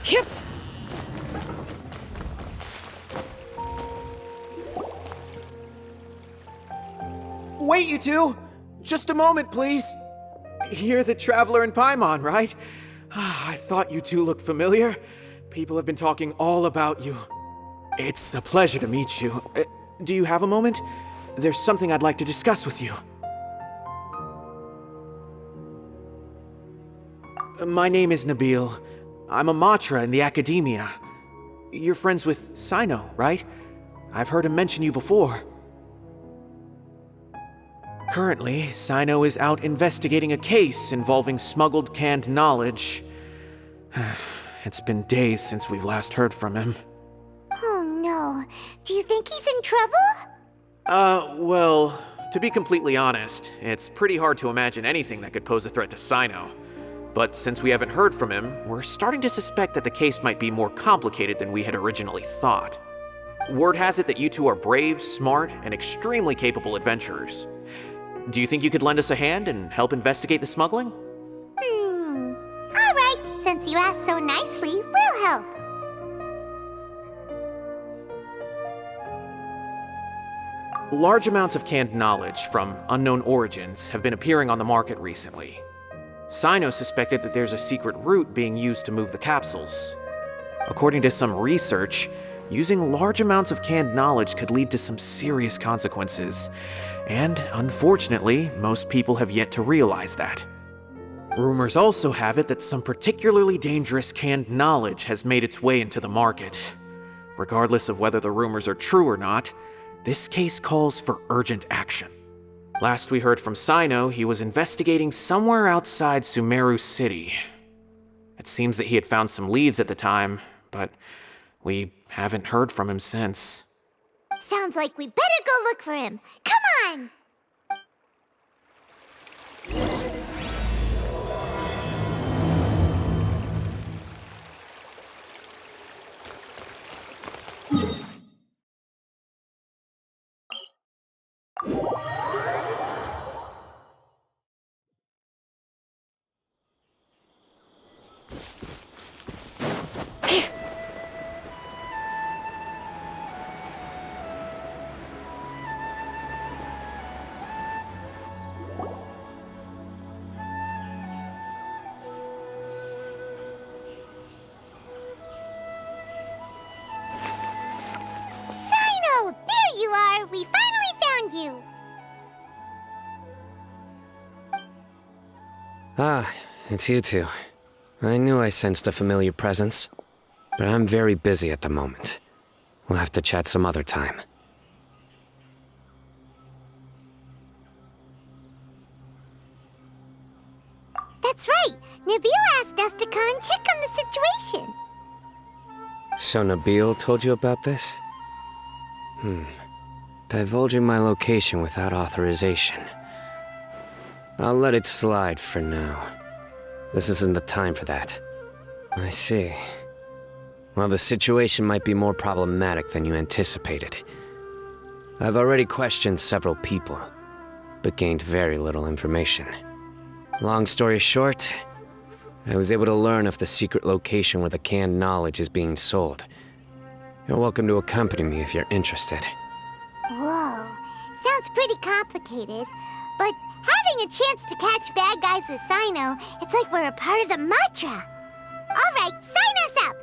Yep. Wait, you two! Just a moment, please. You're the Traveler in Paimon, right? I thought you two looked familiar. People have been talking all about you. It's a pleasure to meet you. Do you have a moment? There's something I'd like to discuss with you. My name is Nabil. I'm a Matra in the Academia. You're friends with Cyno, right? I've heard him mention you before. Currently, Cyno is out investigating a case involving smuggled canned knowledge. It's been days since we've last heard from him. Oh no. Do you think he's in trouble? Well, to be completely honest, it's pretty hard to imagine anything that could pose a threat to Cyno. But since we haven't heard from him, we're starting to suspect that the case might be more complicated than we had originally thought. Word has it that you two are brave, smart, and extremely capable adventurers. Do you think you could lend us a hand and help investigate the smuggling? Alright, since you asked so nicely, we'll help. Large amounts of canned knowledge from unknown origins have been appearing on the market recently. Cyno suspected that there's a secret route being used to move the capsules. According to some research, using large amounts of canned knowledge could lead to some serious consequences, and unfortunately, most people have yet to realize that. Rumors also have it that some particularly dangerous canned knowledge has made its way into the market. Regardless of whether the rumors are true or not, this case calls for urgent action. Last we heard from Cyno, he was investigating somewhere outside Sumeru City. It seems that he had found some leads at the time, but we haven't heard from him since. Sounds like we better go look for him. Come on! Cyno! There you are! We finally found you! Ah, it's you two. I knew I sensed a familiar presence, but I'm very busy at the moment. We'll have to chat some other time. That's right! Nabil asked us to come and check on the situation. So Nabil told you about this? Divulging my location without authorization. I'll let it slide for now. This isn't the time for that. I see. Well, the situation might be more problematic than you anticipated. I've already questioned several people, but gained very little information. Long story short, I was able to learn of the secret location where the canned knowledge is being sold. You're welcome to accompany me if you're interested. Whoa, sounds pretty complicated. But having a chance to catch bad guys with Cyno, it's like we're a part of the Matra. Alright, sign us up!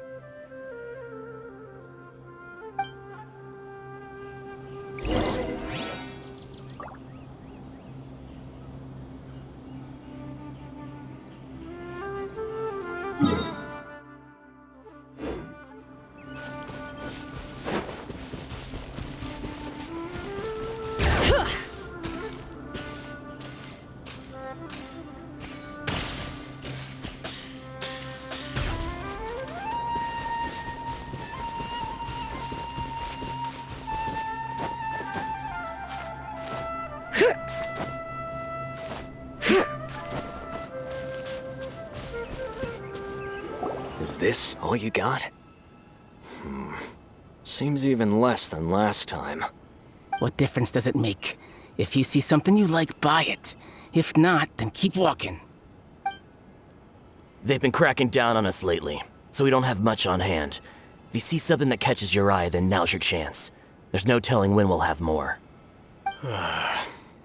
Is this all you got? Seems even less than last time. What difference does it make? If you see something you like, buy it. If not, then keep walking. They've been cracking down on us lately, so we don't have much on hand. If you see something that catches your eye, then now's your chance. There's no telling when we'll have more.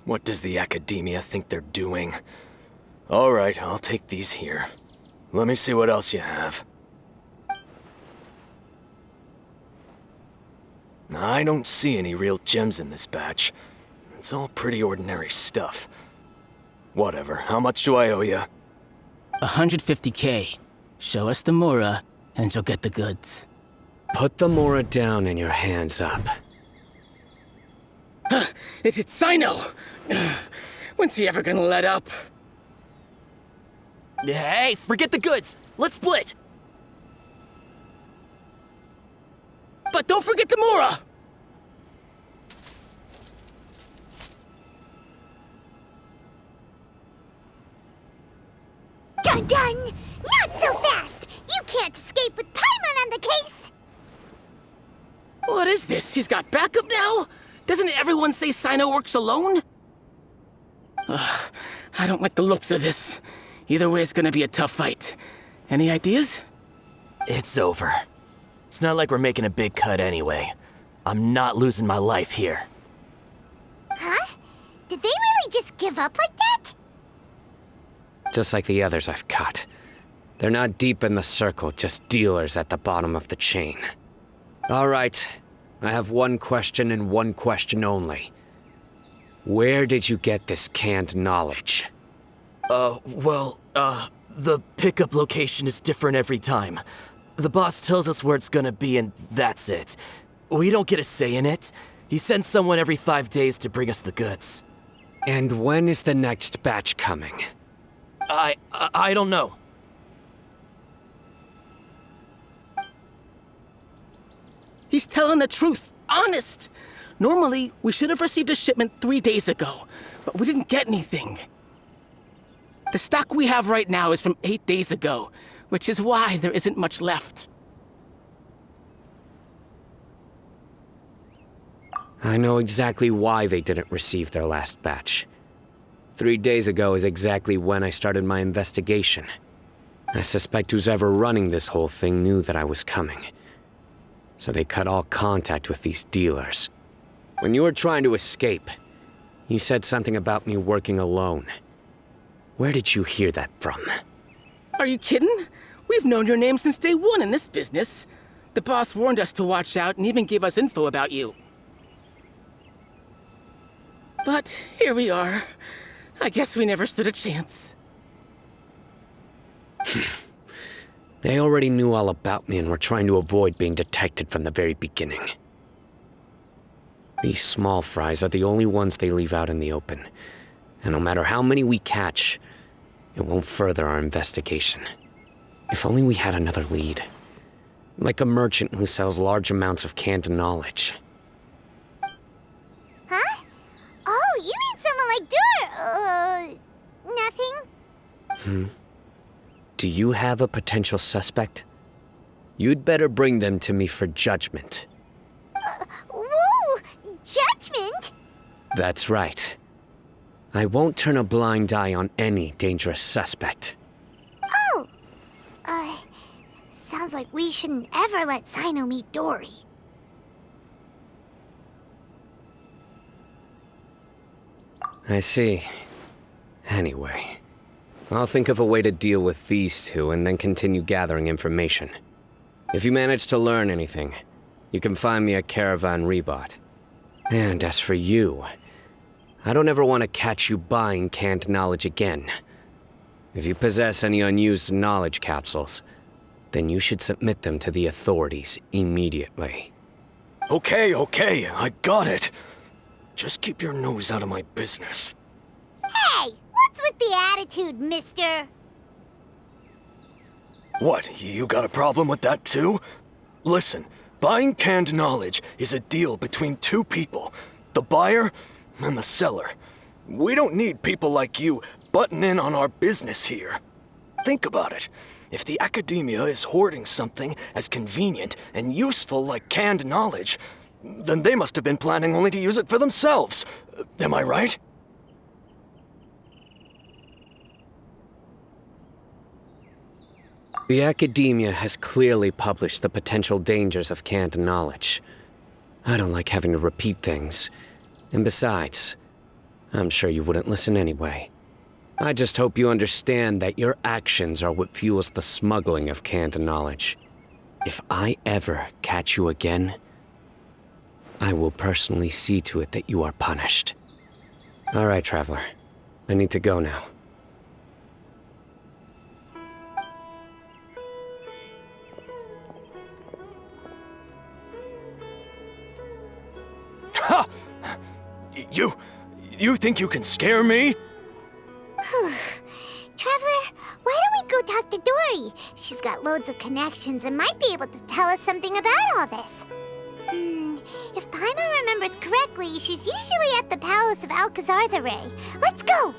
What does the Academia think they're doing? Alright, I'll take these here. Let me see what else you have. I don't see any real gems in this batch. It's all pretty ordinary stuff. Whatever, how much do I owe you? 150K. Show us the Mora, and you'll get the goods. Put the Mora down and your hands up. It's Cyno! When's he ever gonna let up? Hey, forget the goods! Let's split! But don't forget the Mora! Dun dun! Not so fast! You can't escape with Paimon on the case! What is this? He's got backup now? Doesn't everyone say Cyno works alone? I don't like the looks of this. Either way, it's gonna be a tough fight. Any ideas? It's over. It's not like we're making a big cut anyway. I'm not losing my life here. Huh? Did they really just give up like that? Just like the others I've caught. They're not deep in the circle, just dealers at the bottom of the chain. All right, I have one question and one question only. Where did you get this canned knowledge? The pickup location is different every time. The boss tells us where it's gonna be and that's it. We don't get a say in it. He sends someone every 5 days to bring us the goods. And when is the next batch coming? I don't know. He's telling the truth. Honest. Normally, we should have received a shipment 3 days ago, but we didn't get anything. The stock we have right now is from 8 days ago, which is why there isn't much left. I know exactly why they didn't receive their last batch. 3 days ago is exactly when I started my investigation. I suspect who's ever running this whole thing knew that I was coming. So they cut all contact with these dealers. When you were trying to escape, you said something about me working alone. Where did you hear that from? Are you kidding? We've known your name since day one in this business. The boss warned us to watch out and even gave us info about you. But here we are. I guess we never stood a chance. They already knew all about me and were trying to avoid being detected from the very beginning. These small fries are the only ones they leave out in the open. And no matter how many we catch, it won't further our investigation. If only we had another lead. Like a merchant who sells large amounts of canned knowledge. Huh? Oh, you mean someone like nothing? Do you have a potential suspect? You'd better bring them to me for judgment. Whoa! Judgment? That's right. I won't turn a blind eye on any dangerous suspect. Oh! Sounds like we shouldn't ever let Cyno meet Dory. I see. Anyway, I'll think of a way to deal with these two and then continue gathering information. If you manage to learn anything, you can find me a Caravan Rebot. And as for you, I don't ever want to catch you buying canned knowledge again. If you possess any unused knowledge capsules, then you should submit them to the authorities immediately. Okay, I got it. Just keep your nose out of my business. Hey! What's with the attitude, mister? What, you got a problem with that too? Listen, buying canned knowledge is a deal between two people, the buyer and the seller. We don't need people like you butting in on our business here. Think about it. If the Academia is hoarding something as convenient and useful like canned knowledge, then they must have been planning only to use it for themselves. Am I right? The academia has clearly published the potential dangers of canned knowledge. I don't like having to repeat things. And besides, I'm sure you wouldn't listen anyway. I just hope you understand that your actions are what fuels the smuggling of canned knowledge. If I ever catch you again, I will personally see to it that you are punished. All right, Traveler. I need to go now. Ha! You think you can scare me? Traveler, why don't we go talk to Dory? She's got loads of connections and might be able to tell us something about all this. If Paimon remembers correctly, she's usually at the Palace of Alcazar's Array. Let's go!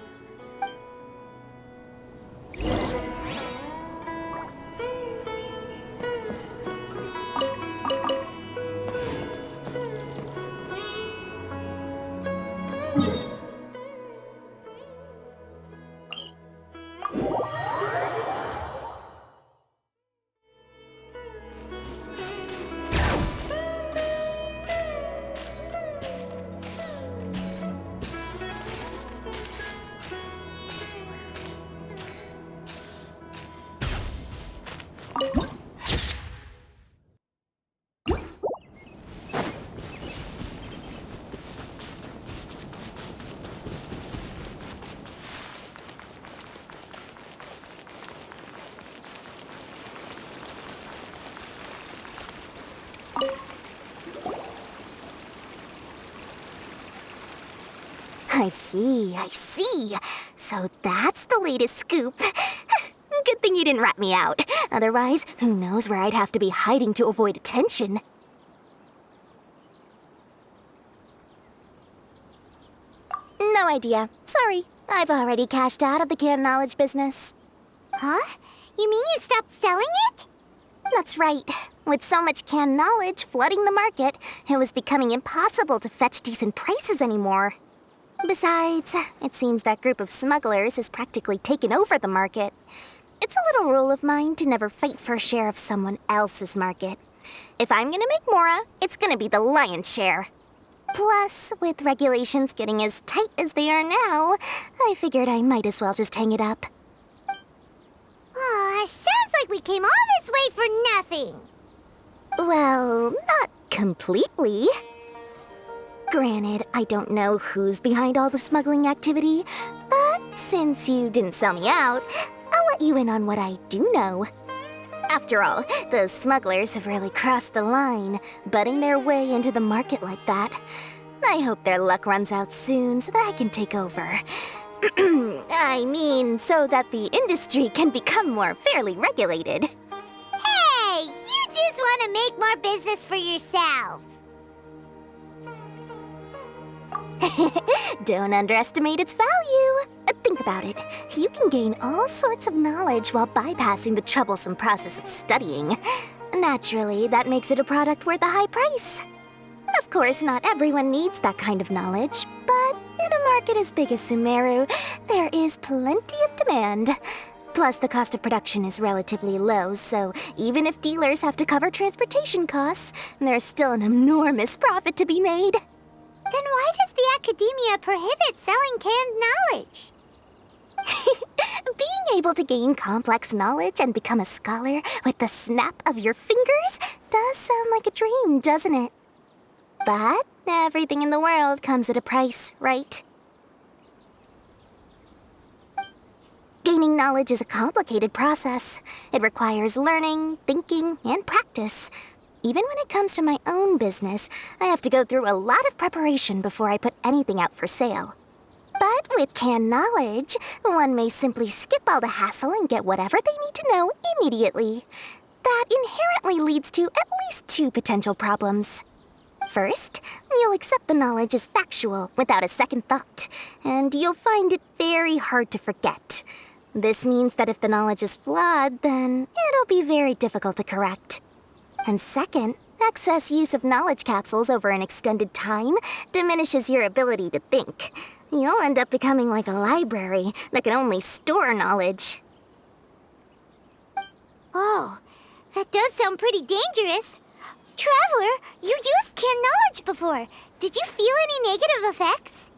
I see. So that's the latest scoop. Good thing you didn't rat me out. Otherwise, who knows where I'd have to be hiding to avoid attention. No idea. Sorry. I've already cashed out of the canned knowledge business. Huh? You mean you stopped selling it? That's right. With so much canned knowledge flooding the market, it was becoming impossible to fetch decent prices anymore. Besides, it seems that group of smugglers has practically taken over the market. It's a little rule of mine to never fight for a share of someone else's market. If I'm gonna make Mora, it's gonna be the lion's share. Plus, with regulations getting as tight as they are now, I figured I might as well just hang it up. Aw, sounds like we came all this way for nothing. Well, not completely. Granted, I don't know who's behind all the smuggling activity, but since you didn't sell me out, I'll let you in on what I do know. After all, those smugglers have really crossed the line, butting their way into the market like that. I hope their luck runs out soon so that I can take over. I mean, so that the industry can become more fairly regulated. Hey, you just want to make more business for yourself. Don't underestimate its value. Think about it. You can gain all sorts of knowledge while bypassing the troublesome process of studying. Naturally, that makes it a product worth a high price. Of course, not everyone needs that kind of knowledge, but in a market as big as Sumeru, there is plenty of demand. Plus, the cost of production is relatively low, so even if dealers have to cover transportation costs, there's still an enormous profit to be made. Then why does the academia prohibit selling canned knowledge? Being able to gain complex knowledge and become a scholar with the snap of your fingers does sound like a dream, doesn't it? But everything in the world comes at a price, right? Gaining knowledge is a complicated process. It requires learning, thinking, and practice. Even when it comes to my own business, I have to go through a lot of preparation before I put anything out for sale. But with canned knowledge, one may simply skip all the hassle and get whatever they need to know immediately. That inherently leads to at least two potential problems. First, you'll accept the knowledge as factual without a second thought, and you'll find it very hard to forget. This means that if the knowledge is flawed, then it'll be very difficult to correct. And second, excess use of knowledge capsules over an extended time diminishes your ability to think. You'll end up becoming like a library that can only store knowledge. Oh, that does sound pretty dangerous. Traveler, you used canned knowledge before. Did you feel any negative effects?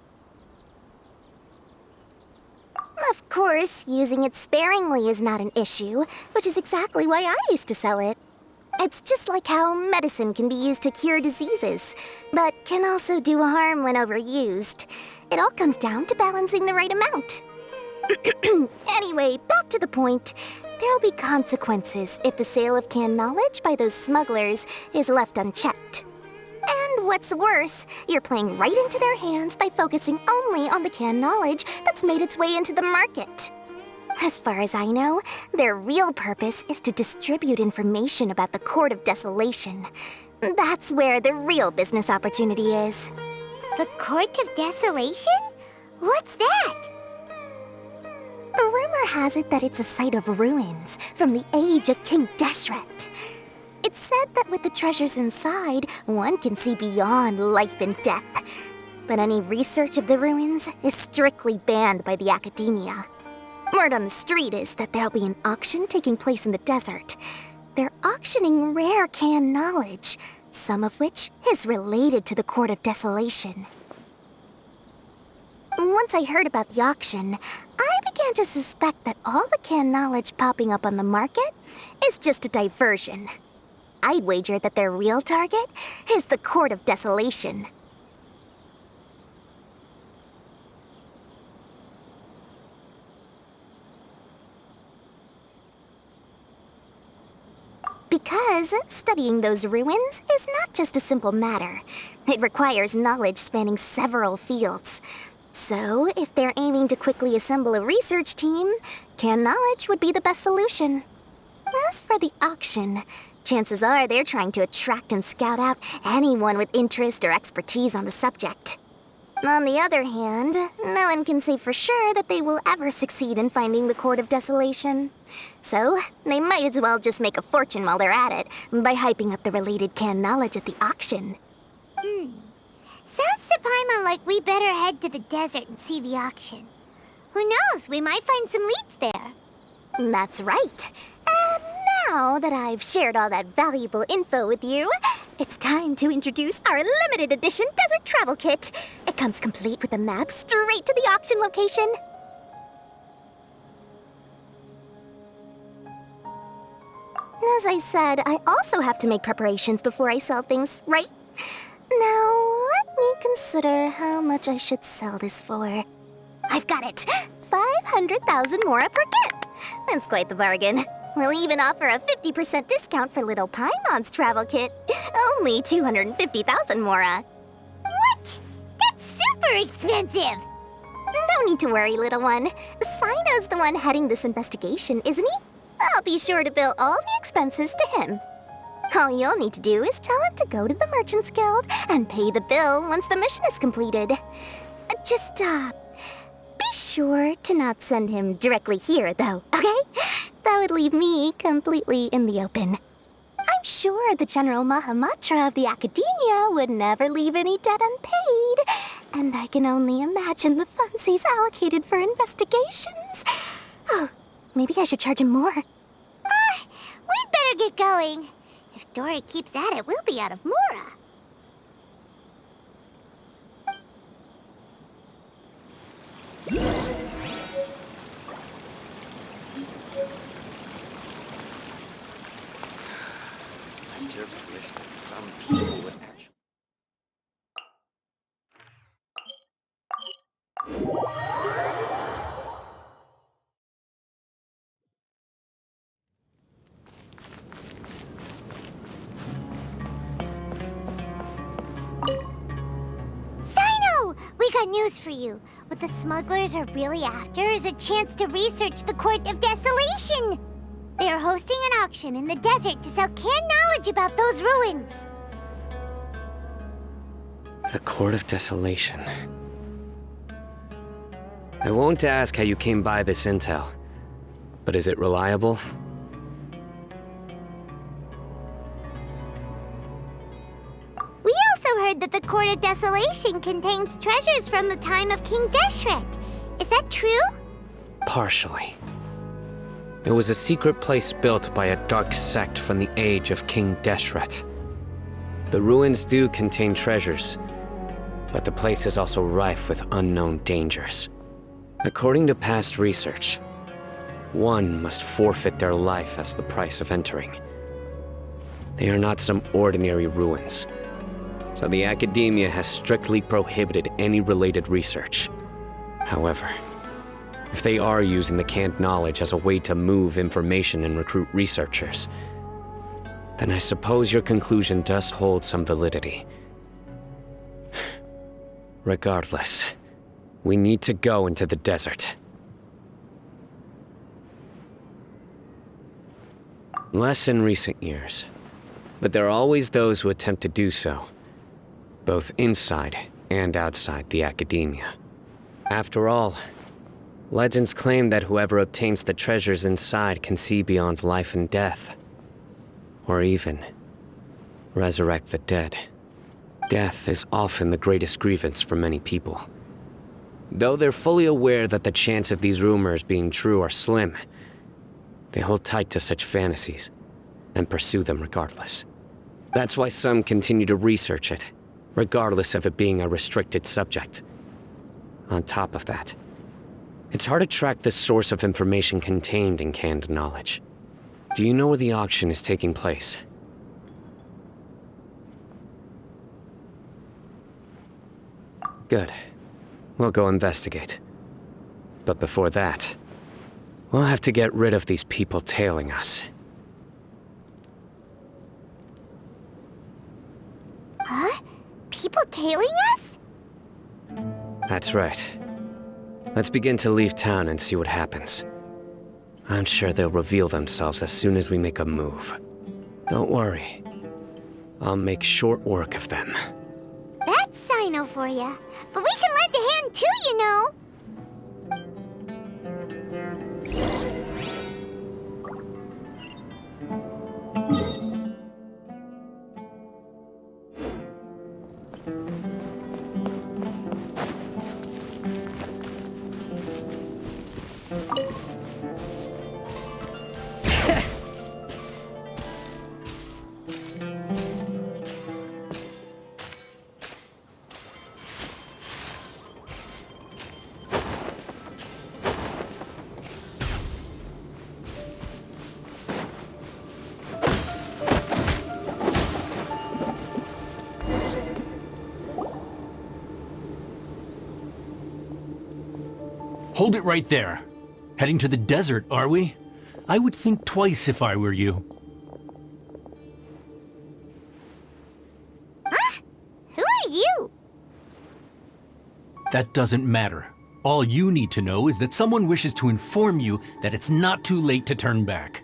Of course, using it sparingly is not an issue, which is exactly why I used to sell it. It's just like how medicine can be used to cure diseases, but can also do harm when overused. It all comes down to balancing the right amount. Anyway, back to the point. There'll be consequences if the sale of canned knowledge by those smugglers is left unchecked. And what's worse, you're playing right into their hands by focusing only on the canned knowledge that's made its way into the market. As far as I know, their real purpose is to distribute information about the Court of Desolation. That's where the real business opportunity is. The Court of Desolation? What's that? Rumor has it that it's a site of ruins from the age of King Deshret. It's said that with the treasures inside, one can see beyond life and death. But any research of the ruins is strictly banned by the academia. Word on the street is that there'll be an auction taking place in the desert. They're auctioning rare canned knowledge, some of which is related to the Court of Desolation. Once I heard about the auction, I began to suspect that all the canned knowledge popping up on the market is just a diversion. I'd wager that their real target is the Court of Desolation. Because studying those ruins is not just a simple matter. It requires knowledge spanning several fields. So, if they're aiming to quickly assemble a research team, canned knowledge would be the best solution. As for the auction, chances are they're trying to attract and scout out anyone with interest or expertise on the subject. On the other hand, no one can say for sure that they will ever succeed in finding the Court of Desolation. So, they might as well just make a fortune while they're at it by hyping up the related canned knowledge at the auction. Sounds to Paimon like we better head to the desert and see the auction. Who knows, we might find some leads there. That's right. And now that I've shared all that valuable info with you, it's time to introduce our limited edition desert travel kit. It comes complete with a map straight to the auction location. As I said, I also have to make preparations before I sell things, right? Now, let me consider how much I should sell this for. I've got it! 500,000 mora per kit! That's quite the bargain. We'll even offer a 50% discount for little Paimon's travel kit. Only 250,000 mora. What? That's super expensive! No need to worry, little one. Cyno's the one heading this investigation, isn't he? I'll be sure to bill all the expenses to him. All you'll need to do is tell him to go to the Merchants Guild and pay the bill once the mission is completed. Just, be sure to not send him directly here, though, okay? That would leave me completely in the open. I'm sure the General Mahamatra of the Academia would never leave any debt unpaid, and I can only imagine the funds he's allocated for investigations. Oh, maybe I should charge him more. We'd better get going. If Dory keeps at it, we'll be out of mora. I just wish that some people would actually... Cyno! We got news for you. What the smugglers are really after is a chance to research the Court of Desolation. They are hosting an auction in the desert to sell canned knowledge about those ruins. The Court of Desolation. I won't ask how you came by this intel, but is it reliable? We also heard that the Court of Desolation contains treasures from the time of King Deshret. Is that true? Partially. It was a secret place built by a dark sect from the age of King Deshret. The ruins do contain treasures, but the place is also rife with unknown dangers. According to past research, one must forfeit their life as the price of entering. They are not some ordinary ruins, so the academia has strictly prohibited any related research. However, if they are using the canned knowledge as a way to move information and recruit researchers, then I suppose your conclusion does hold some validity. Regardless, we need to go into the desert. Less in recent years, but there are always those who attempt to do so, both inside and outside the academia. After all, legends claim that whoever obtains the treasures inside can see beyond life and death, or even resurrect the dead. Death is often the greatest grievance for many people. Though they're fully aware that the chance of these rumors being true are slim, they hold tight to such fantasies and pursue them regardless. That's why some continue to research it, regardless of it being a restricted subject. On top of that, it's hard to track the source of information contained in canned knowledge. Do you know where the auction is taking place? Good. We'll go investigate. But before that, we'll have to get rid of these people tailing us. Huh? People tailing us? That's right. Let's begin to leave town and see what happens. I'm sure they'll reveal themselves as soon as we make a move. Don't worry. I'll make short work of them. That's Cyno for ya. But we can lend a hand too, you know. Hold it right there. Heading to the desert, are we? I would think twice if I were you. Huh? Who are you? That doesn't matter. All you need to know is that someone wishes to inform you that it's not too late to turn back.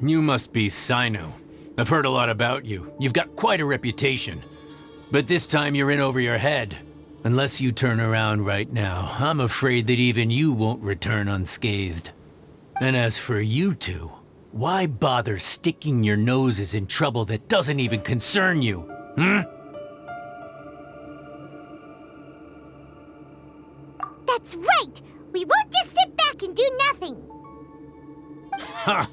You must be Cyno. I've heard a lot about you. You've got quite a reputation. But this time you're in over your head. Unless you turn around right now, I'm afraid that even you won't return unscathed. And as for you two, why bother sticking your noses in trouble that doesn't even concern you, hmm? That's right! We won't just sit back and do nothing! Ha!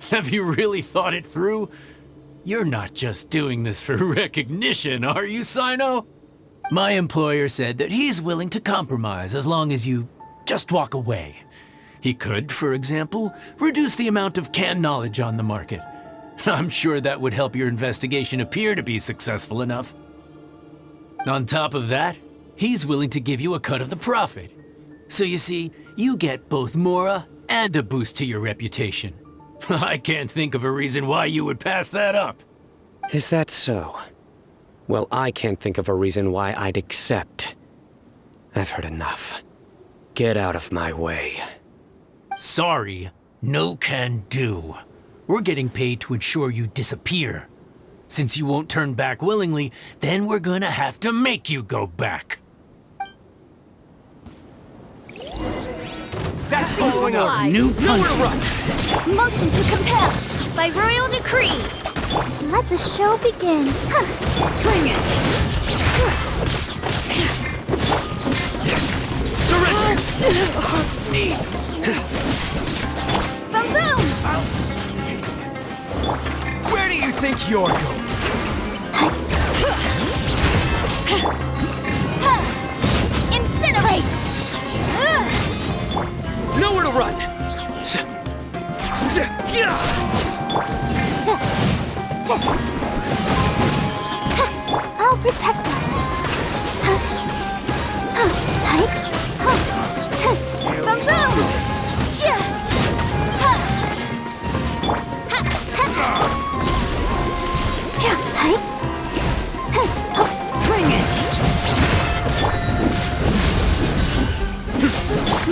Have you really thought it through? You're not just doing this for recognition, are you, Cyno? My employer said that he's willing to compromise as long as you just walk away. He could, for example, reduce the amount of canned knowledge on the market. I'm sure that would help your investigation appear to be successful enough. On top of that, he's willing to give you a cut of the profit. So you see, you get both Mora and a boost to your reputation. I can't think of a reason why you would pass that up. Is that so? Well, I can't think of a reason why I'd accept. I've heard enough. Get out of my way. Sorry, no can do. We're getting paid to ensure you disappear. Since you won't turn back willingly, then we're gonna have to make you go back. That's going on. New punch. Motion to compel by royal decree. Let the show begin. Bring it. Surrender. you're going. Incinerate! Nowhere to run! I'll protect us. Boom boom! Bring it!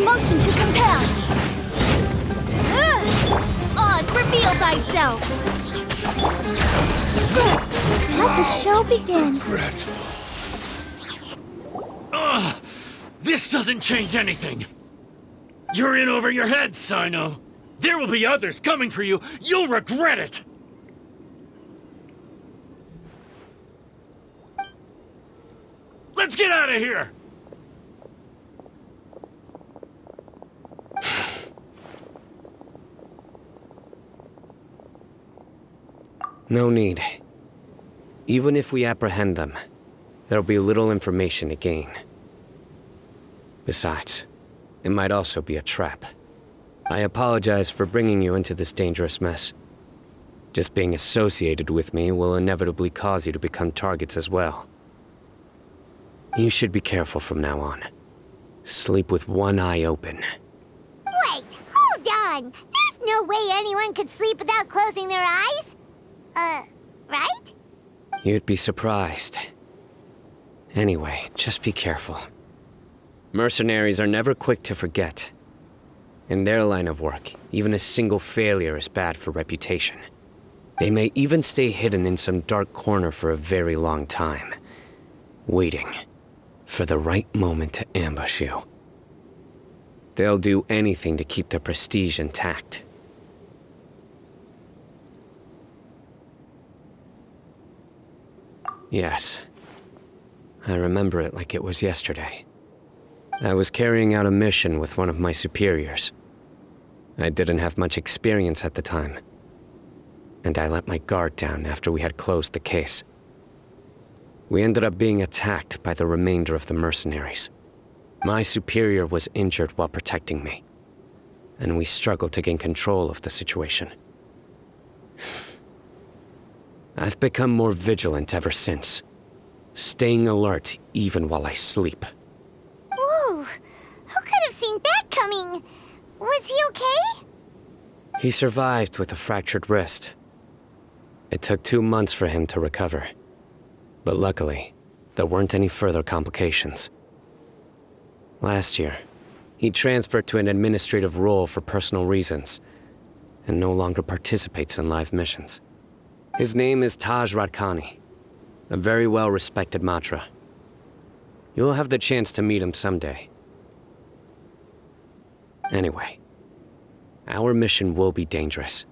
Motion to compel! Oz, reveal thyself! Let the show begin. Ugh! This doesn't change anything! You're in over your head, Cyno! There will be others coming for you! You'll regret it! Let's get out of here! No need. Even if we apprehend them, there'll be little information to gain. Besides, it might also be a trap. I apologize for bringing you into this dangerous mess. Just being associated with me will inevitably cause you to become targets as well. You should be careful from now on. Sleep with one eye open. Wait, hold on! There's no way anyone could sleep without closing their eyes? Right? You'd be surprised. Anyway, just be careful. Mercenaries are never quick to forget. In their line of work, even a single failure is bad for reputation. They may even stay hidden in some dark corner for a very long time, waiting for the right moment to ambush you. They'll do anything to keep their prestige intact. Yes, I remember it like it was yesterday. I was carrying out a mission with one of my superiors. I didn't have much experience at the time, and I let my guard down after we had closed the case. We ended up being attacked by the remainder of the mercenaries. My superior was injured while protecting me, and we struggled to gain control of the situation. I've become more vigilant ever since, staying alert even while I sleep. Whoa! Who could have seen that coming? Was he okay? He survived with a fractured wrist. It took 2 months for him to recover. But luckily, there weren't any further complications. Last year, he transferred to an administrative role for personal reasons, and no longer participates in live missions. His name is Taj Radkani, a very well-respected Matra. You'll have the chance to meet him someday. Anyway, our mission will be dangerous.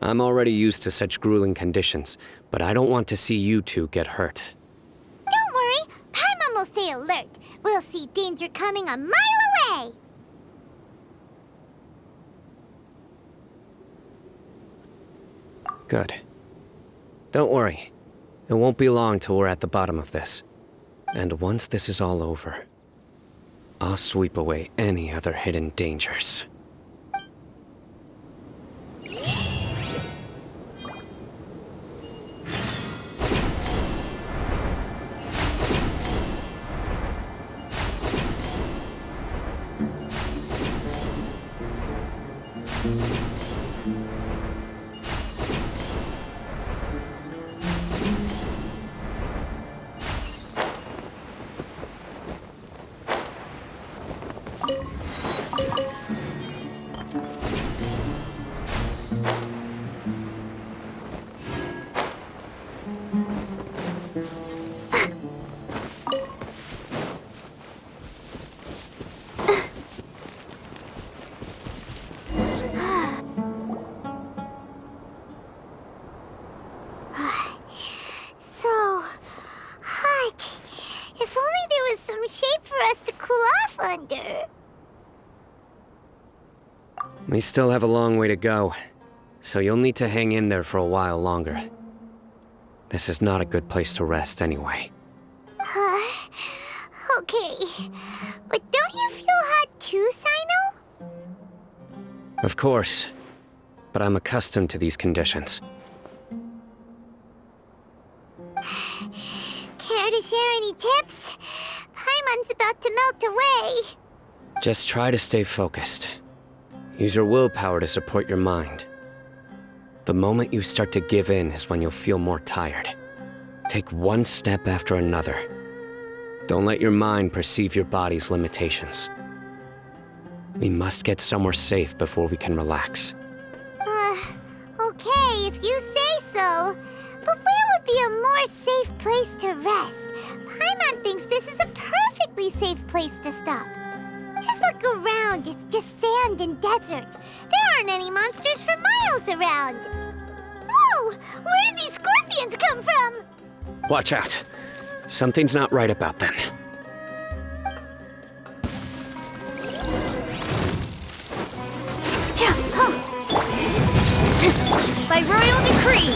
I'm already used to such grueling conditions, but I don't want to see you two get hurt. Don't worry, Paimon will stay alert. We'll see danger coming a mile away. Good. Don't worry. It won't be long till we're at the bottom of this. And once this is all over, I'll sweep away any other hidden dangers. So hot. If only there was some shape for us to cool off under. We still have a long way to go. so you'll need to hang in there for a while longer. This is not a good place to rest anyway. Okay. But don't you feel hot too, Cyno? Of course, but I'm accustomed to these conditions. Care to share any tips? Paimon's about to melt away. Just try to stay focused. Use your willpower to support your mind. The moment you start to give in is when you'll feel more tired. Take one step after another. Don't let your mind perceive your body's limitations. We must get somewhere safe before we can relax. Okay, if you say so. But where would be a more safe place to rest? Paimon thinks this is a perfectly safe place to stop. Just look around, it's just sand and desert. There aren't any monsters for miles around. Whoa! Where did these scorpions come from? Watch out. Something's not right about them. By royal decree!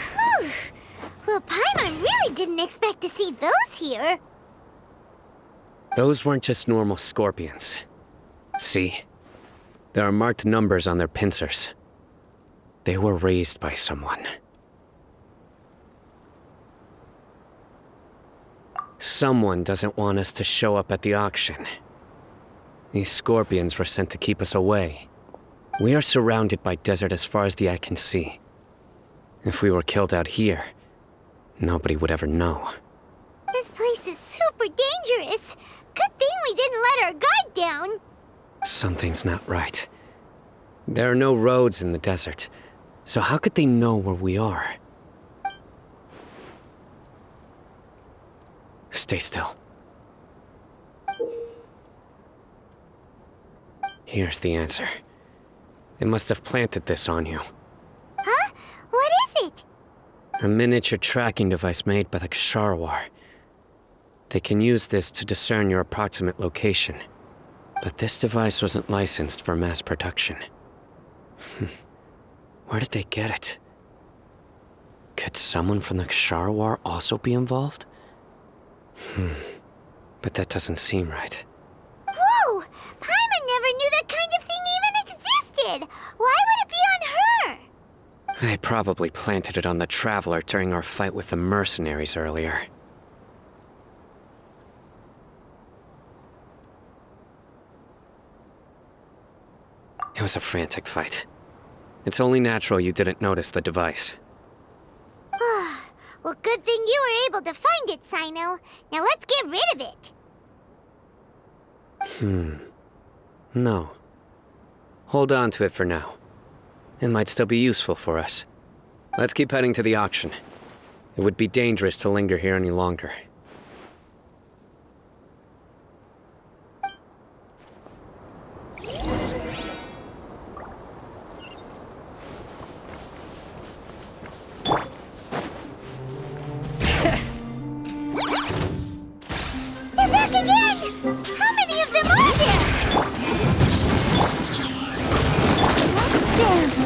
Whew. Well, Paimon really didn't expect to see those here. Those weren't just normal scorpions. See? There are marked numbers on their pincers. They were raised by someone. Someone doesn't want us to show up at the auction. These scorpions were sent to keep us away. We are surrounded by desert as far as the eye can see. If we were killed out here, nobody would ever know. This place is super dangerous. Good thing we didn't let our guard down. Something's not right. There are no roads in the desert, so how could they know where we are? Stay still. Here's the answer. It must have planted this on you. Huh? What is it? A miniature tracking device made by the Ksharawar. They can use this to discern your approximate location. But this device wasn't licensed for mass production. Where did they get it? Could someone from the Ksharawar also be involved? But that doesn't seem right. Whoa! Paimon never knew that kind of thing even existed! Why would it be on her? They probably planted it on the Traveler during our fight with the mercenaries earlier. It was a frantic fight. It's only natural you didn't notice the device. Well, good thing you were able to find it, Cyno. Now let's get rid of it. No. Hold on to it for now. It might still be useful for us. Let's keep heading to the auction. It would be dangerous to linger here any longer. They're back again! How many of them are there? Let's dance.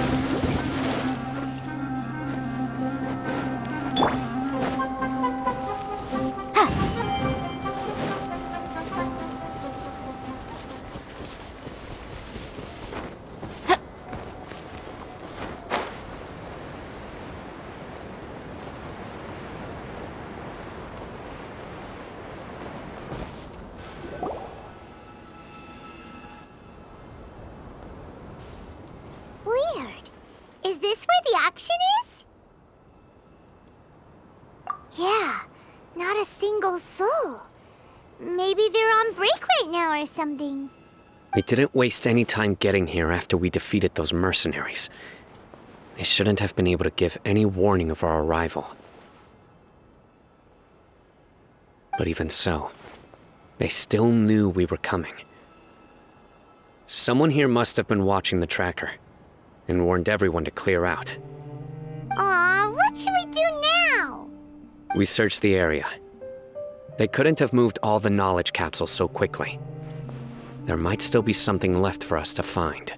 Weird. Is this where the auction is? Yeah, not a single soul. Maybe they're on break right now or something. We didn't waste any time getting here after we defeated those mercenaries. They shouldn't have been able to give any warning of our arrival. But even so, they still knew we were coming. Someone here must have been watching the tracker and warned everyone to clear out. Aw, what should we do now? We searched the area. They couldn't have moved all the knowledge capsules so quickly. There might still be something left for us to find.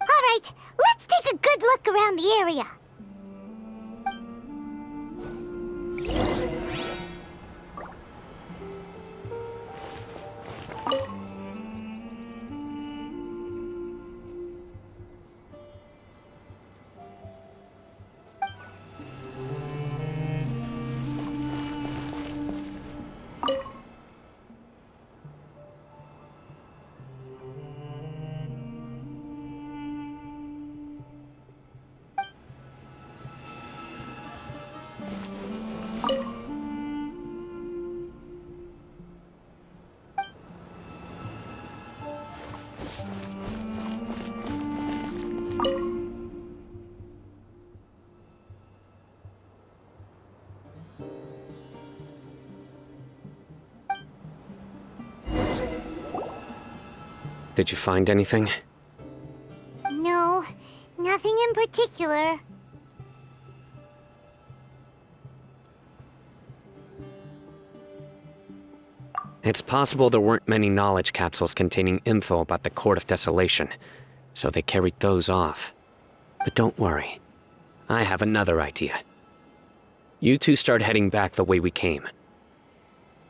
All right, let's take a good look around the area. Did you find anything? No, nothing in particular. It's possible there weren't many knowledge capsules containing info about the Court of Desolation, so they carried those off. But don't worry. I have another idea. You two start heading back the way we came.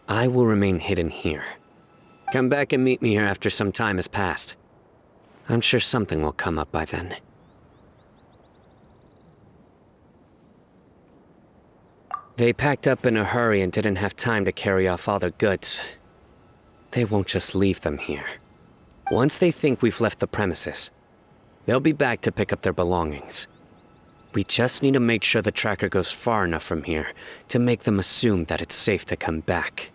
I will remain hidden here. Come back and meet me here after some time has passed. I'm sure something will come up by then. They packed up in a hurry and didn't have time to carry off all their goods. They won't just leave them here. Once they think we've left the premises, they'll be back to pick up their belongings. We just need to make sure the tracker goes far enough from here to make them assume that it's safe to come back.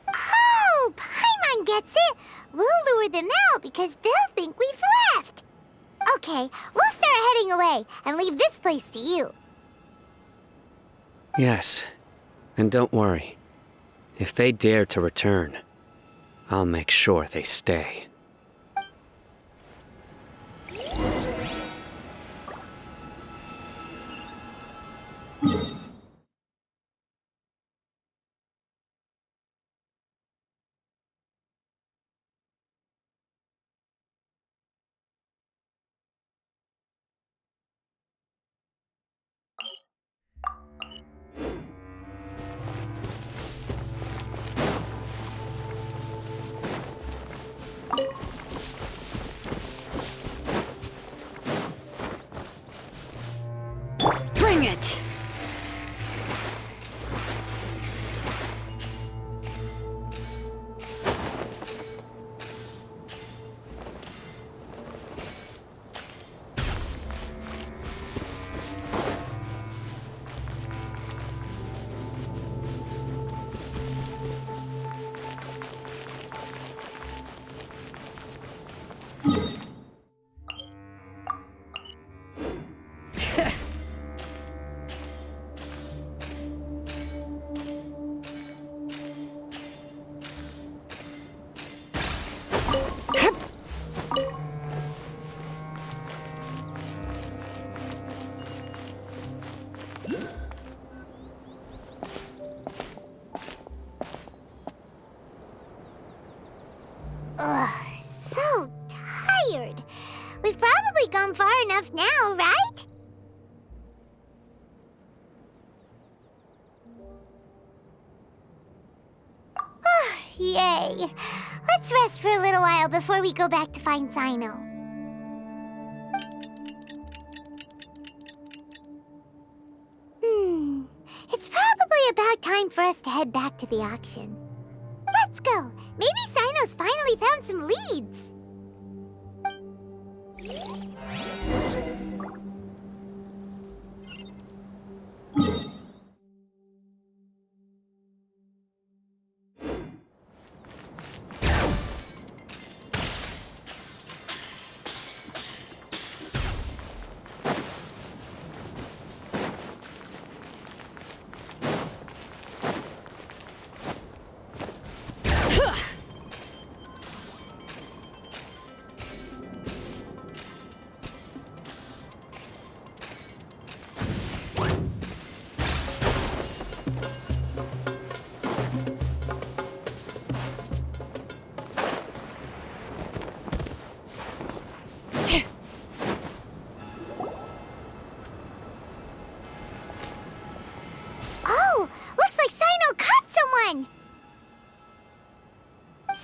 Oh, Paimon gets it. We'll lure them out because they'll think we've left. Okay, we'll start heading away and leave this place to you. Yes, and don't worry. If they dare to return, I'll make sure they stay. Bring it! Ugh, so tired. We've probably gone far enough now, right? Yay. Let's rest for a little while before we go back to find Cyno. It's probably about time for us to head back to the auction. Let's go. Maybe Cyno's finally found some leads.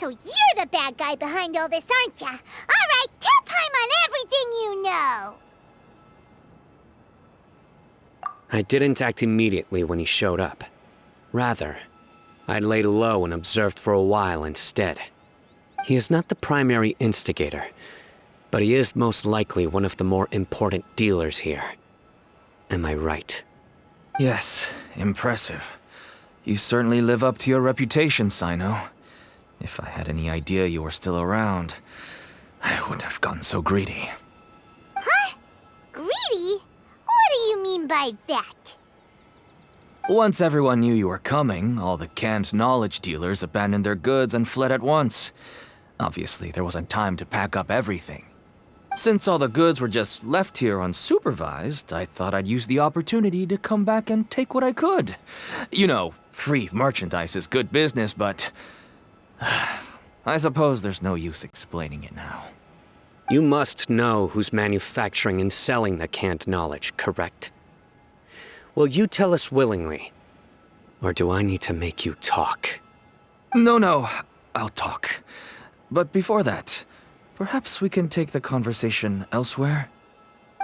So you're the bad guy behind all this, aren't ya? Alright, tell Paimon everything you know! I didn't act immediately when he showed up. Rather, I laid low and observed for a while instead. He is not the primary instigator, but he is most likely one of the more important dealers here. Am I right? Yes, impressive. You certainly live up to your reputation, Cyno. If I had any idea you were still around, I wouldn't have gotten so greedy. Huh? Greedy? What do you mean by that? Once everyone knew you were coming, all the canned knowledge dealers abandoned their goods and fled at once. Obviously, there wasn't time to pack up everything. Since all the goods were just left here unsupervised, I thought I'd use the opportunity to come back and take what I could. You know, free merchandise is good business, but I suppose there's no use explaining it now. You must know who's manufacturing and selling the canned knowledge, correct? Will you tell us willingly? Or do I need to make you talk? No, I'll talk. But before that, perhaps we can take the conversation elsewhere?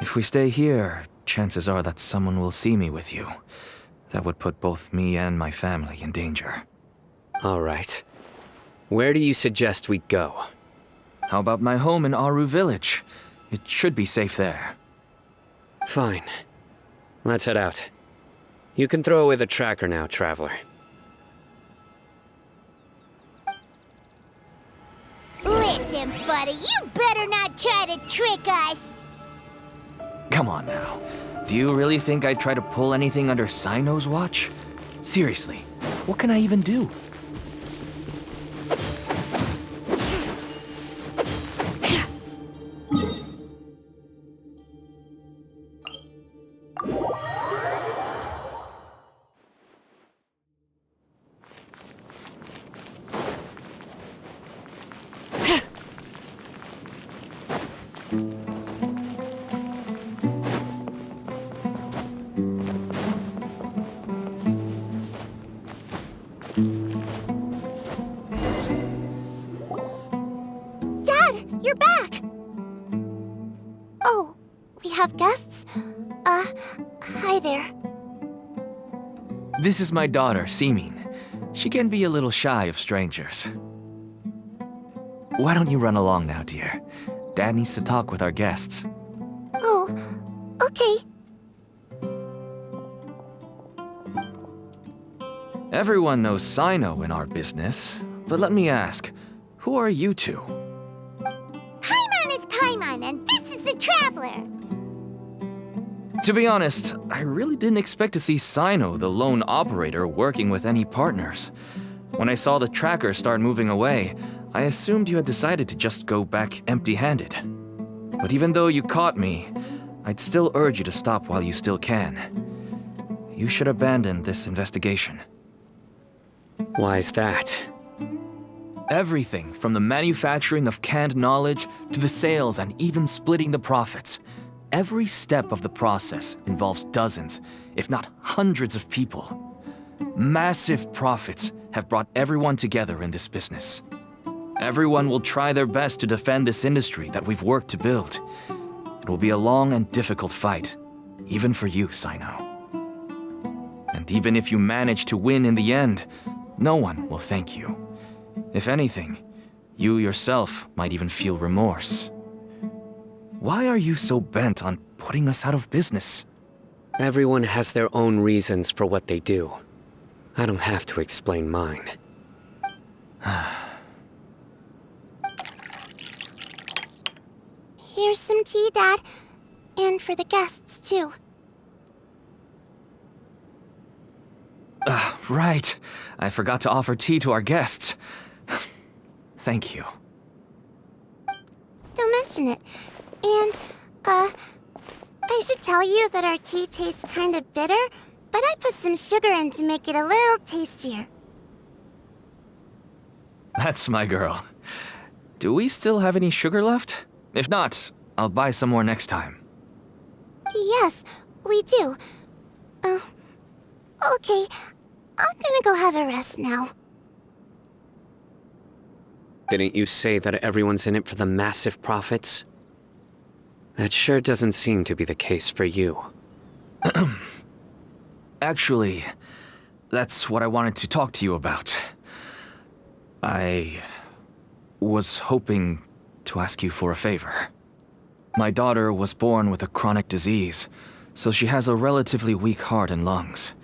If we stay here, chances are that someone will see me with you. That would put both me and my family in danger. All right. Where do you suggest we go? How about my home in Aru Village? It should be safe there. Fine. Let's head out. You can throw away the tracker now, Traveler. Listen, buddy, you better not try to trick us! Come on now. Do you really think I'd try to pull anything under Cyno's watch? Seriously, what can I even do? You're back! Oh, we have guests? Hi there. This is my daughter, Simin. She can be a little shy of strangers. Why don't you run along now, dear? Dad needs to talk with our guests. Oh, okay. Everyone knows Cyno in our business, but let me ask, who are you two? Paimon is Paimon, and this is the Traveler! To be honest, I really didn't expect to see Cyno, the lone operator, working with any partners. When I saw the tracker start moving away, I assumed you had decided to just go back empty-handed. But even though you caught me, I'd still urge you to stop while you still can. You should abandon this investigation. Why is that? Everything from the manufacturing of canned knowledge to the sales and even splitting the profits. Every step of the process involves dozens, if not hundreds of people. Massive profits have brought everyone together in this business. Everyone will try their best to defend this industry that we've worked to build. It will be a long and difficult fight, even for you, Cyno. And even if you manage to win in the end, no one will thank you. If anything, you yourself might even feel remorse. Why are you so bent on putting us out of business? Everyone has their own reasons for what they do. I don't have to explain mine. Here's some tea, Dad. And for the guests, too. Right. I forgot to offer tea to our guests. Thank you. Don't mention it. And, I should tell you that our tea tastes kind of bitter, but I put some sugar in to make it a little tastier. That's my girl. Do we still have any sugar left? If not, I'll buy some more next time. Yes, we do. Okay. I'm gonna go have a rest now. Didn't you say that everyone's in it for the massive profits? That sure doesn't seem to be the case for you. Actually, that's what I wanted to talk to you about. I was hoping to ask you for a favor. My daughter was born with a chronic disease, so she has a relatively weak heart and lungs.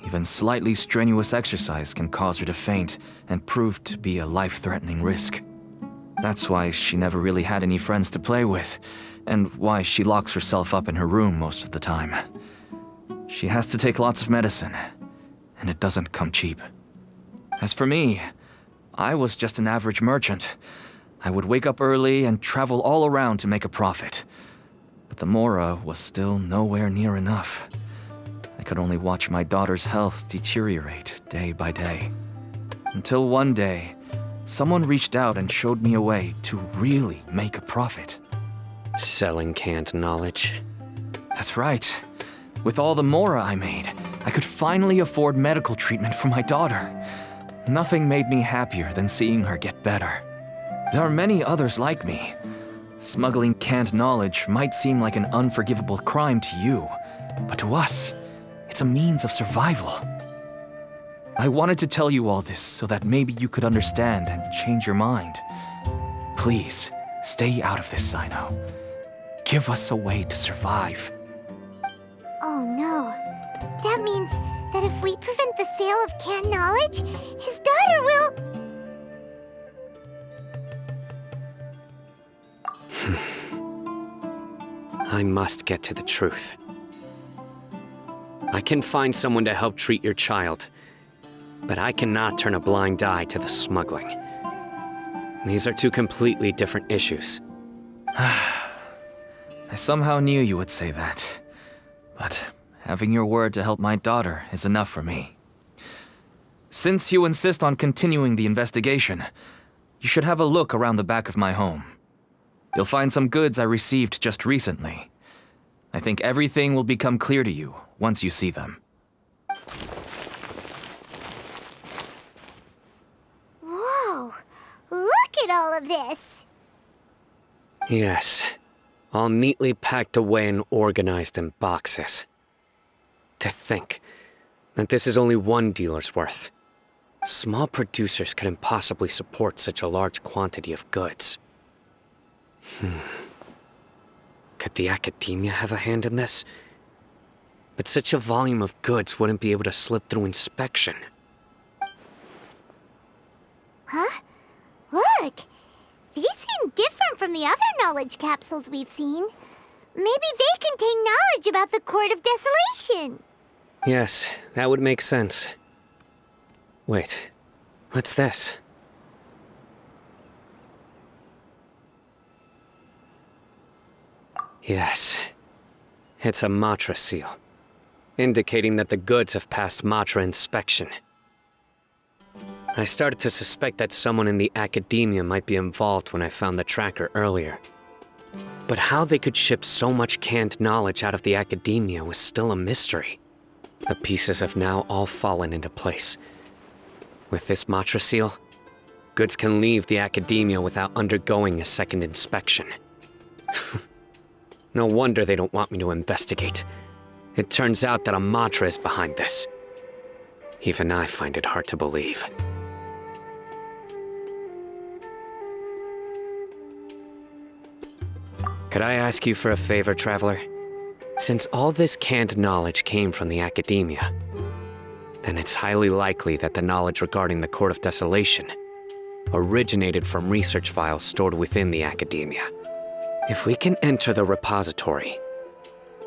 Even slightly strenuous exercise can cause her to faint and prove to be a life-threatening risk. That's why she never really had any friends to play with, and why she locks herself up in her room most of the time. She has to take lots of medicine, and it doesn't come cheap. As for me, I was just an average merchant. I would wake up early and travel all around to make a profit. But the Mora was still nowhere near enough. I could only watch my daughter's health deteriorate day by day. Until one day, someone reached out and showed me a way to really make a profit. Selling canned knowledge. That's right. With all the Mora I made, I could finally afford medical treatment for my daughter. Nothing made me happier than seeing her get better. There are many others like me. Smuggling canned knowledge might seem like an unforgivable crime to you, but to us, it's a means of survival. I wanted to tell you all this so that maybe you could understand and change your mind. Please, stay out of this, Cyno. Give us a way to survive. Oh no. That means that if we prevent the sale of canned knowledge, his daughter will... I must get to the truth. I can find someone to help treat your child, but I cannot turn a blind eye to the smuggling. These are two completely different issues. I somehow knew you would say that. But having your word to help my daughter is enough for me. Since you insist on continuing the investigation, you should have a look around the back of my home. You'll find some goods I received just recently. I think everything will become clear to you once you see them. Whoa! Look at all of this! Yes, all neatly packed away and organized in boxes. To think that this is only one dealer's worth. Small producers couldn't possibly support such a large quantity of goods. Could the academia have a hand in this? But such a volume of goods wouldn't be able to slip through inspection. Huh? Look! These seem different from the other knowledge capsules we've seen. Maybe they contain knowledge about the Court of Desolation. Yes, that would make sense. Wait, what's this? Yes, it's a Matra seal, indicating that the goods have passed Matra inspection. I started to suspect that someone in the academia might be involved when I found the tracker earlier. But how they could ship so much canned knowledge out of the academia was still a mystery. The pieces have now all fallen into place. With this Matra seal, goods can leave the academia without undergoing a second inspection. No wonder they don't want me to investigate. It turns out that a Matra is behind this. Even I find it hard to believe. Could I ask you for a favor, Traveler? Since all this canned knowledge came from the academia, then it's highly likely that the knowledge regarding the Court of Desolation originated from research files stored within the academia. If we can enter the repository,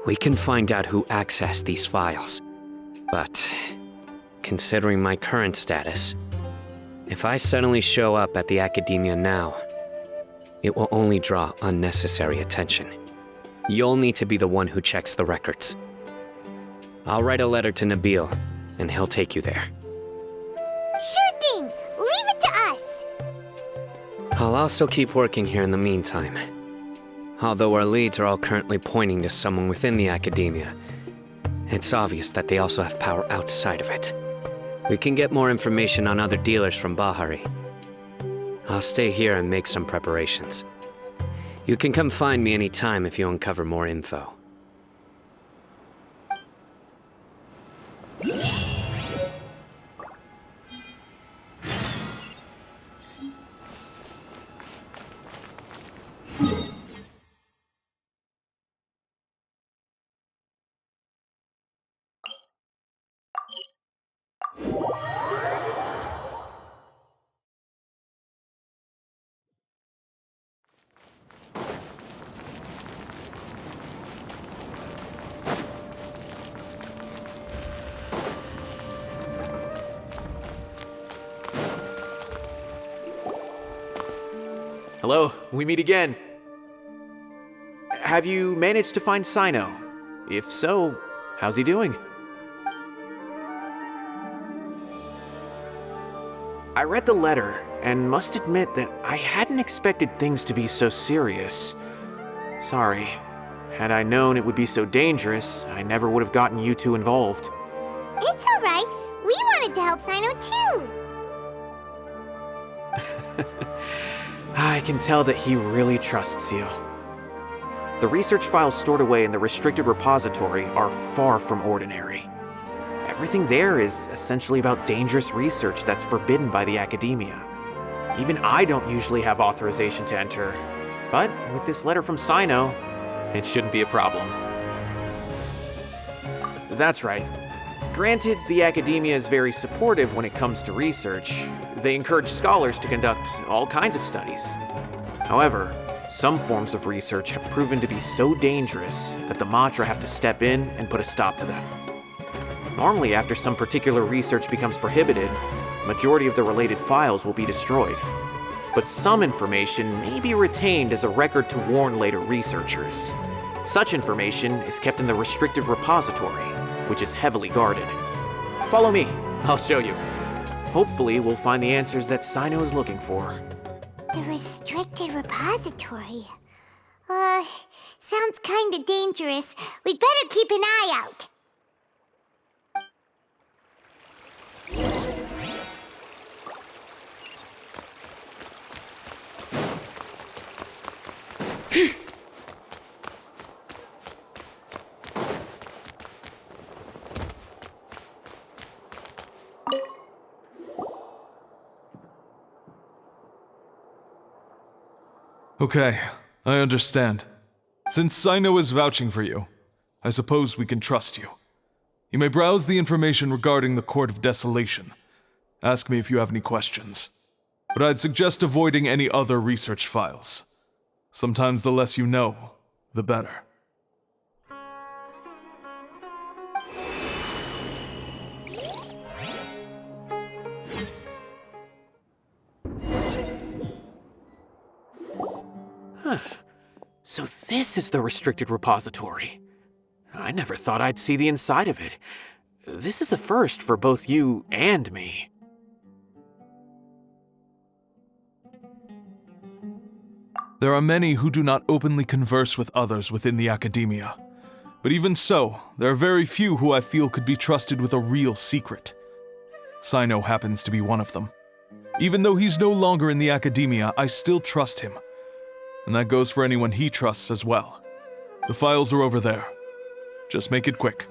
we can find out who accessed these files. But, considering my current status, if I suddenly show up at the academia now, it will only draw unnecessary attention. You'll need to be the one who checks the records. I'll write a letter to Nabil, and he'll take you there. Sure thing! Leave it to us! I'll also keep working here in the meantime. Although our leads are all currently pointing to someone within the academia, it's obvious that they also have power outside of it. We can get more information on other dealers from Bahari. I'll stay here and make some preparations. You can come find me anytime if you uncover more info. Hello, we meet again. Have you managed to find Cyno? If so, how's he doing? I read the letter and must admit that I hadn't expected things to be so serious. Sorry. Had I known it would be so dangerous, I never would have gotten you two involved. It's alright. We wanted to help Cyno too. I can tell that he really trusts you. The research files stored away in the restricted repository are far from ordinary. Everything there is essentially about dangerous research that's forbidden by the academia. Even I don't usually have authorization to enter, but with this letter from Cyno, it shouldn't be a problem. That's right. Granted, the academia is very supportive when it comes to research. They encourage scholars to conduct all kinds of studies. However, some forms of research have proven to be so dangerous that the Matra have to step in and put a stop to them. Normally, after some particular research becomes prohibited, the majority of the related files will be destroyed. But some information may be retained as a record to warn later researchers. Such information is kept in the restricted repository, which is heavily guarded. Follow me, I'll show you. Hopefully, we'll find the answers that Cyno is looking for. The restricted repository. Sounds kinda dangerous. We'd better keep an eye out. Okay, I understand. Since Cyno is vouching for you, I suppose we can trust you. You may browse the information regarding the Court of Desolation. Ask me if you have any questions. But I'd suggest avoiding any other research files. Sometimes the less you know, the better. So this is the restricted repository. I never thought I'd see the inside of it. This is a first for both you and me. There are many who do not openly converse with others within the academia. But even so, there are very few who I feel could be trusted with a real secret. Cyno happens to be one of them. Even though he's no longer in the academia, I still trust him. And that goes for anyone he trusts as well. The files are over there. Just make it quick.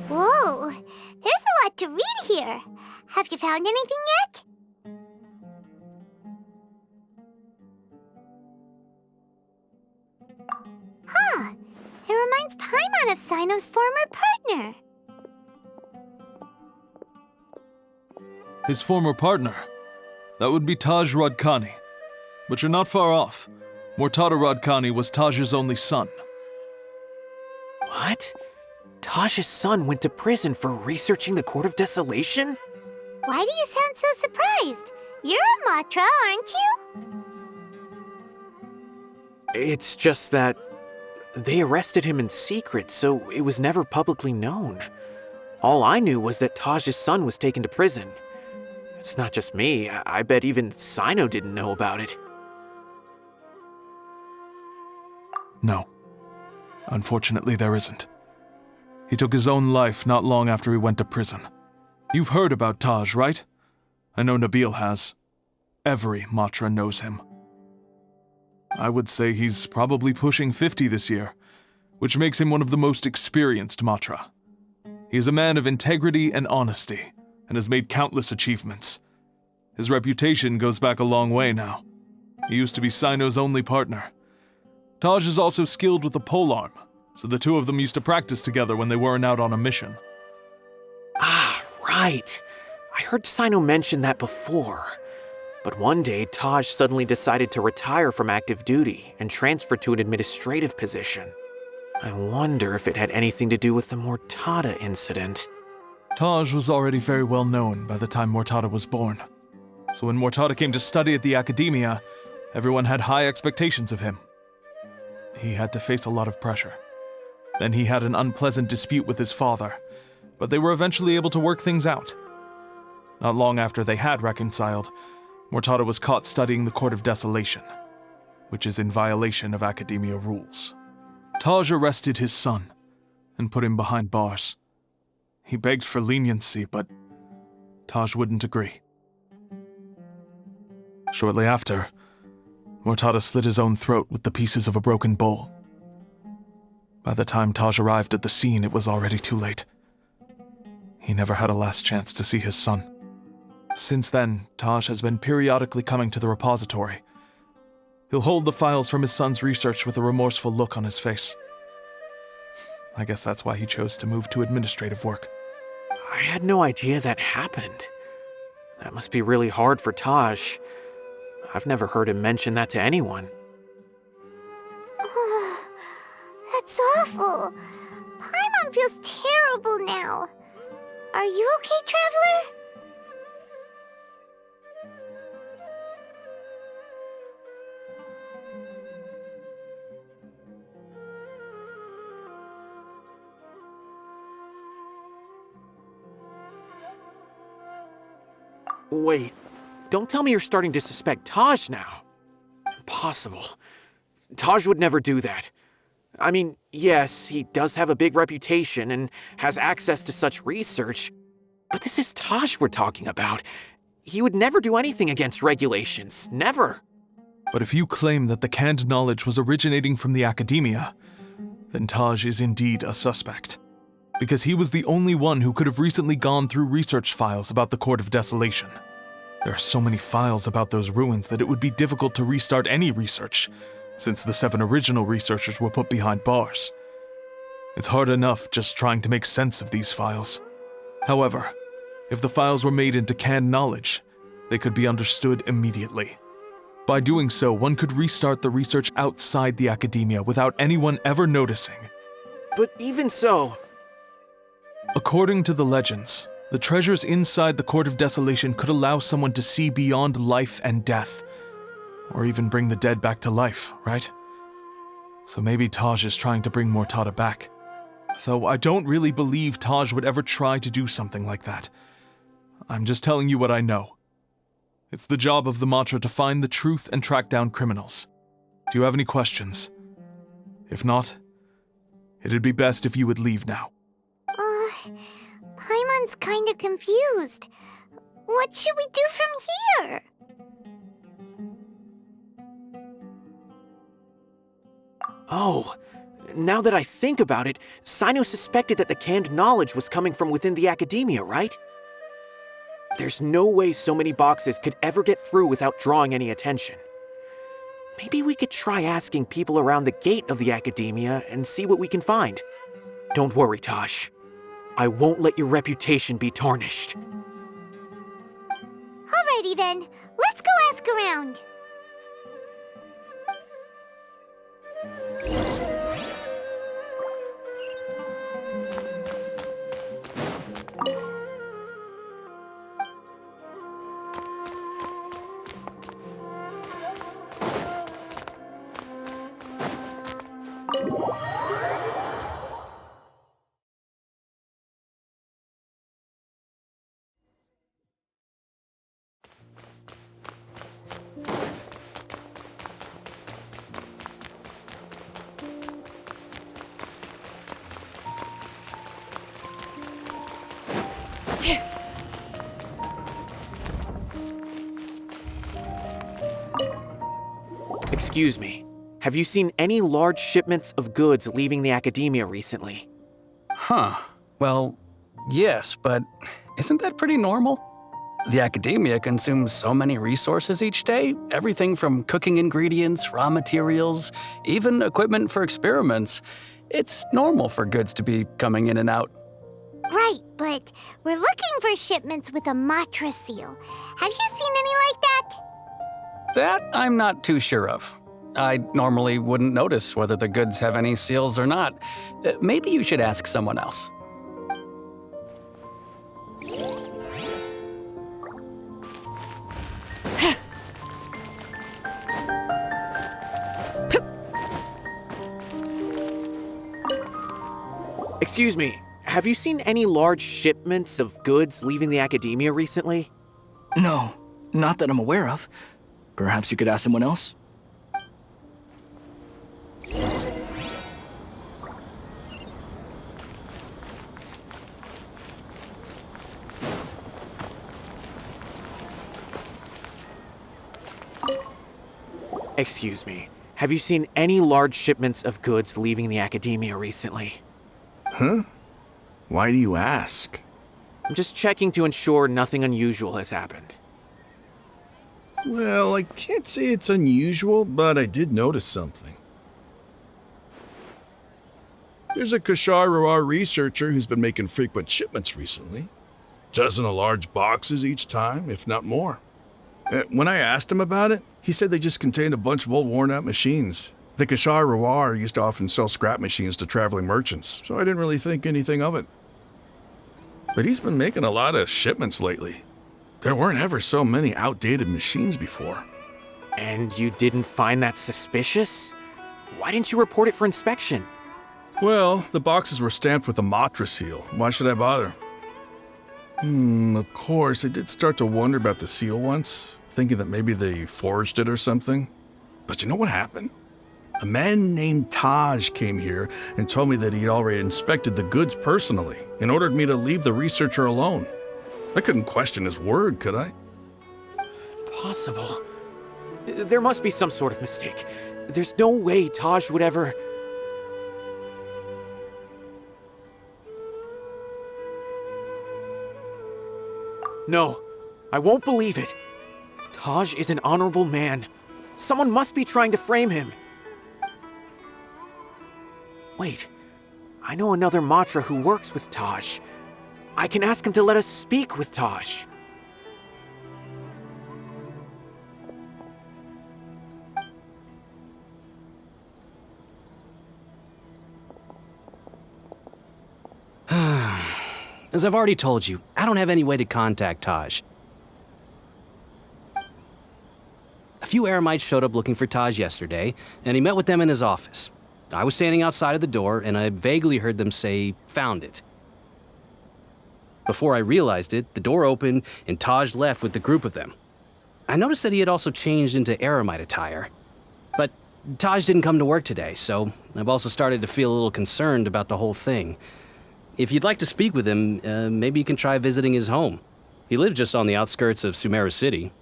Whoa, there's a lot to read here. Have you found anything yet? Huh, it reminds Paimon of Cyno's former partner. His former partner? That would be Taj Radkani. But you're not far off. Mortada Radkani was Taj's only son. What? Taj's son went to prison for researching the Court of Desolation? Why do you sound so surprised? You're a Matra, aren't you? It's just that they arrested him in secret, so it was never publicly known. All I knew was that Taj's son was taken to prison. It's not just me. I bet even Cyno didn't know about it. No. Unfortunately, there isn't. He took his own life not long after he went to prison. You've heard about Taj, right? I know Nabil has. Every Matra knows him. I would say he's probably pushing 50 this year, which makes him one of the most experienced Matra. He is a man of integrity and honesty, and has made countless achievements. His reputation goes back a long way now. He used to be Cyno's only partner. Taj is also skilled with the polearm, so the two of them used to practice together when they weren't out on a mission. Ah, right. I heard Cyno mention that before. But one day, Taj suddenly decided to retire from active duty and transfer to an administrative position. I wonder if it had anything to do with the Mortada incident. Taj was already very well known by the time Mortada was born. So when Mortada came to study at the Academia, everyone had high expectations of him. He had to face a lot of pressure. Then he had an unpleasant dispute with his father, but they were eventually able to work things out. Not long after they had reconciled, Mortada was caught studying the Court of Desolation, which is in violation of Academia rules. Taj arrested his son and put him behind bars. He begged for leniency, but Taj wouldn't agree. Shortly after, Mortada slit his own throat with the pieces of a broken bowl. By the time Taj arrived at the scene, it was already too late. He never had a last chance to see his son. Since then, Taj has been periodically coming to the repository. He'll hold the files from his son's research with a remorseful look on his face. I guess that's why he chose to move to administrative work. I had no idea that happened. That must be really hard for Taj. I've never heard him mention that to anyone. That's awful. Paimon feels terrible now. Are you okay, Traveler? Wait, don't tell me you're starting to suspect Taj now. Impossible. Taj would never do that. I mean, yes, he does have a big reputation and has access to such research, but this is Taj we're talking about. He would never do anything against regulations. Never. But if you claim that the canned knowledge was originating from the Academia, then Taj is indeed a suspect. Because he was the only one who could have recently gone through research files about the Court of Desolation. There are so many files about those ruins that it would be difficult to restart any research, since the 7 original researchers were put behind bars. It's hard enough just trying to make sense of these files. However, if the files were made into canned knowledge, they could be understood immediately. By doing so, one could restart the research outside the Academia without anyone ever noticing. But even so... According to the legends, the treasures inside the Court of Desolation could allow someone to see beyond life and death, or even bring the dead back to life, right? So maybe Taj is trying to bring Mortada back. Though I don't really believe Taj would ever try to do something like that. I'm just telling you what I know. It's the job of the Matra to find the truth and track down criminals. Do you have any questions? If not, it'd be best if you would leave now. Paimon's kinda confused. What should we do from here? Oh, now that I think about it, Cyno suspected that the canned knowledge was coming from within the Academia, right? There's no way so many boxes could ever get through without drawing any attention. Maybe we could try asking people around the gate of the Academia and see what we can find. Don't worry, Taj. I won't let your reputation be tarnished. Alrighty then, let's go ask around. Excuse me. Have you seen any large shipments of goods leaving the academia recently? Huh. Well, yes, but isn't that pretty normal? The academia consumes so many resources each day, everything from cooking ingredients, raw materials, even equipment for experiments. It's normal for goods to be coming in and out. Right, but we're looking for shipments with a Matra seal. Have you seen any like that? That I'm not too sure of. I normally wouldn't notice whether the goods have any seals or not. Maybe you should ask someone else. Excuse me. Have you seen any large shipments of goods leaving the academia recently? No, not that I'm aware of. Perhaps you could ask someone else? Excuse me. Have you seen any large shipments of goods leaving the academia recently? Huh? Why do you ask? I'm just checking to ensure nothing unusual has happened. Well, I can't say it's unusual, but I did notice something. There's a Kashar researcher who's been making frequent shipments recently. Dozen of large boxes each time, if not more. When I asked him about it, he said they just contained a bunch of old worn-out machines. The Kashar used to often sell scrap machines to traveling merchants, so I didn't really think anything of it. But he's been making a lot of shipments lately. There weren't ever so many outdated machines before. And you didn't find that suspicious? Why didn't you report it for inspection? Well, the boxes were stamped with a Matra seal. Why should I bother? Of course, I did start to wonder about the seal once, thinking that maybe they forged it or something. But you know what happened? A man named Taj came here and told me that he'd already inspected the goods personally and ordered me to leave the researcher alone. I couldn't question his word, could I? Impossible. There must be some sort of mistake. There's no way Taj would ever... No, I won't believe it. Taj is an honorable man. Someone must be trying to frame him. Wait, I know another Matra who works with Taj. I can ask him to let us speak with Taj. As I've already told you, I don't have any way to contact Taj. A few Eremites showed up looking for Taj yesterday, and he met with them in his office. I was standing outside of the door, and I vaguely heard them say, "Found it." Before I realized it, the door opened, and Taj left with the group of them. I noticed that he had also changed into Eremite attire. But Taj didn't come to work today, so I've also started to feel a little concerned about the whole thing. If you'd like to speak with him, maybe you can try visiting his home. He lives just on the outskirts of Sumeru City.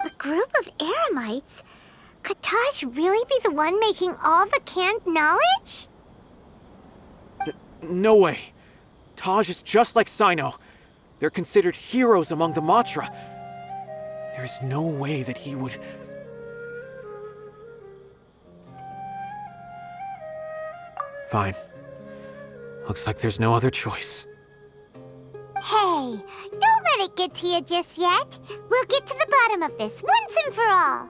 A group of Eremites? Could Taj really be the one making all the canned knowledge? No way. Taj is just like Cyno. They're considered heroes among the Matra. There's no way that he would... Fine. Looks like there's no other choice. Hey, don't let it get to you just yet. We'll get to the bottom of this once and for all.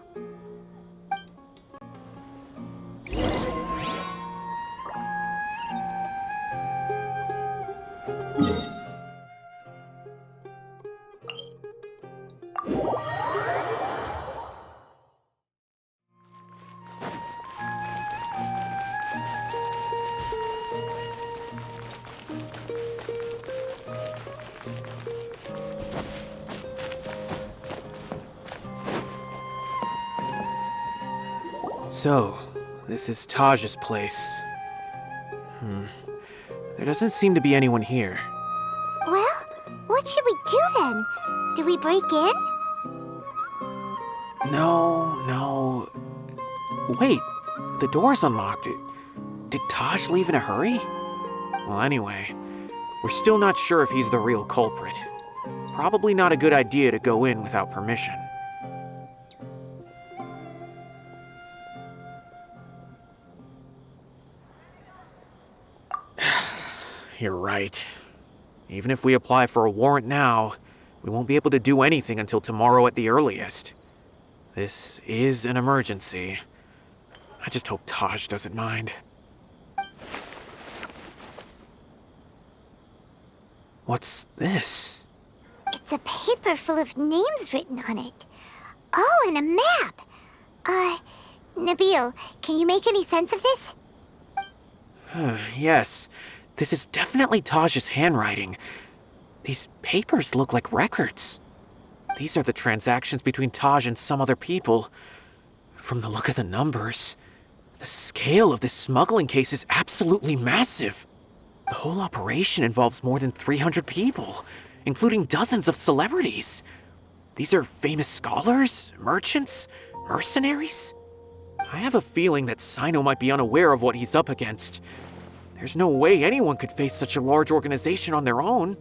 So, this is Taj's place. There doesn't seem to be anyone here. Well, what should we do then? Do we break in? No. Wait, the door's unlocked. Did Taj leave in a hurry? Well, anyway, we're still not sure if he's the real culprit. Probably not a good idea to go in without permission. You're right. Even if we apply for a warrant now, we won't be able to do anything until tomorrow at the earliest. This is an emergency. I just hope Taj doesn't mind. What's this? It's a paper full of names written on it. Oh, and a map. Nabil, can you make any sense of this? Yes, this is definitely Taj's handwriting. These papers look like records. These are the transactions between Taj and some other people. From the look of the numbers, the scale of this smuggling case is absolutely massive. The whole operation involves more than 300 people, including dozens of celebrities. These are famous scholars, merchants, mercenaries. I have a feeling that Cyno might be unaware of what he's up against. There's no way anyone could face such a large organization on their own.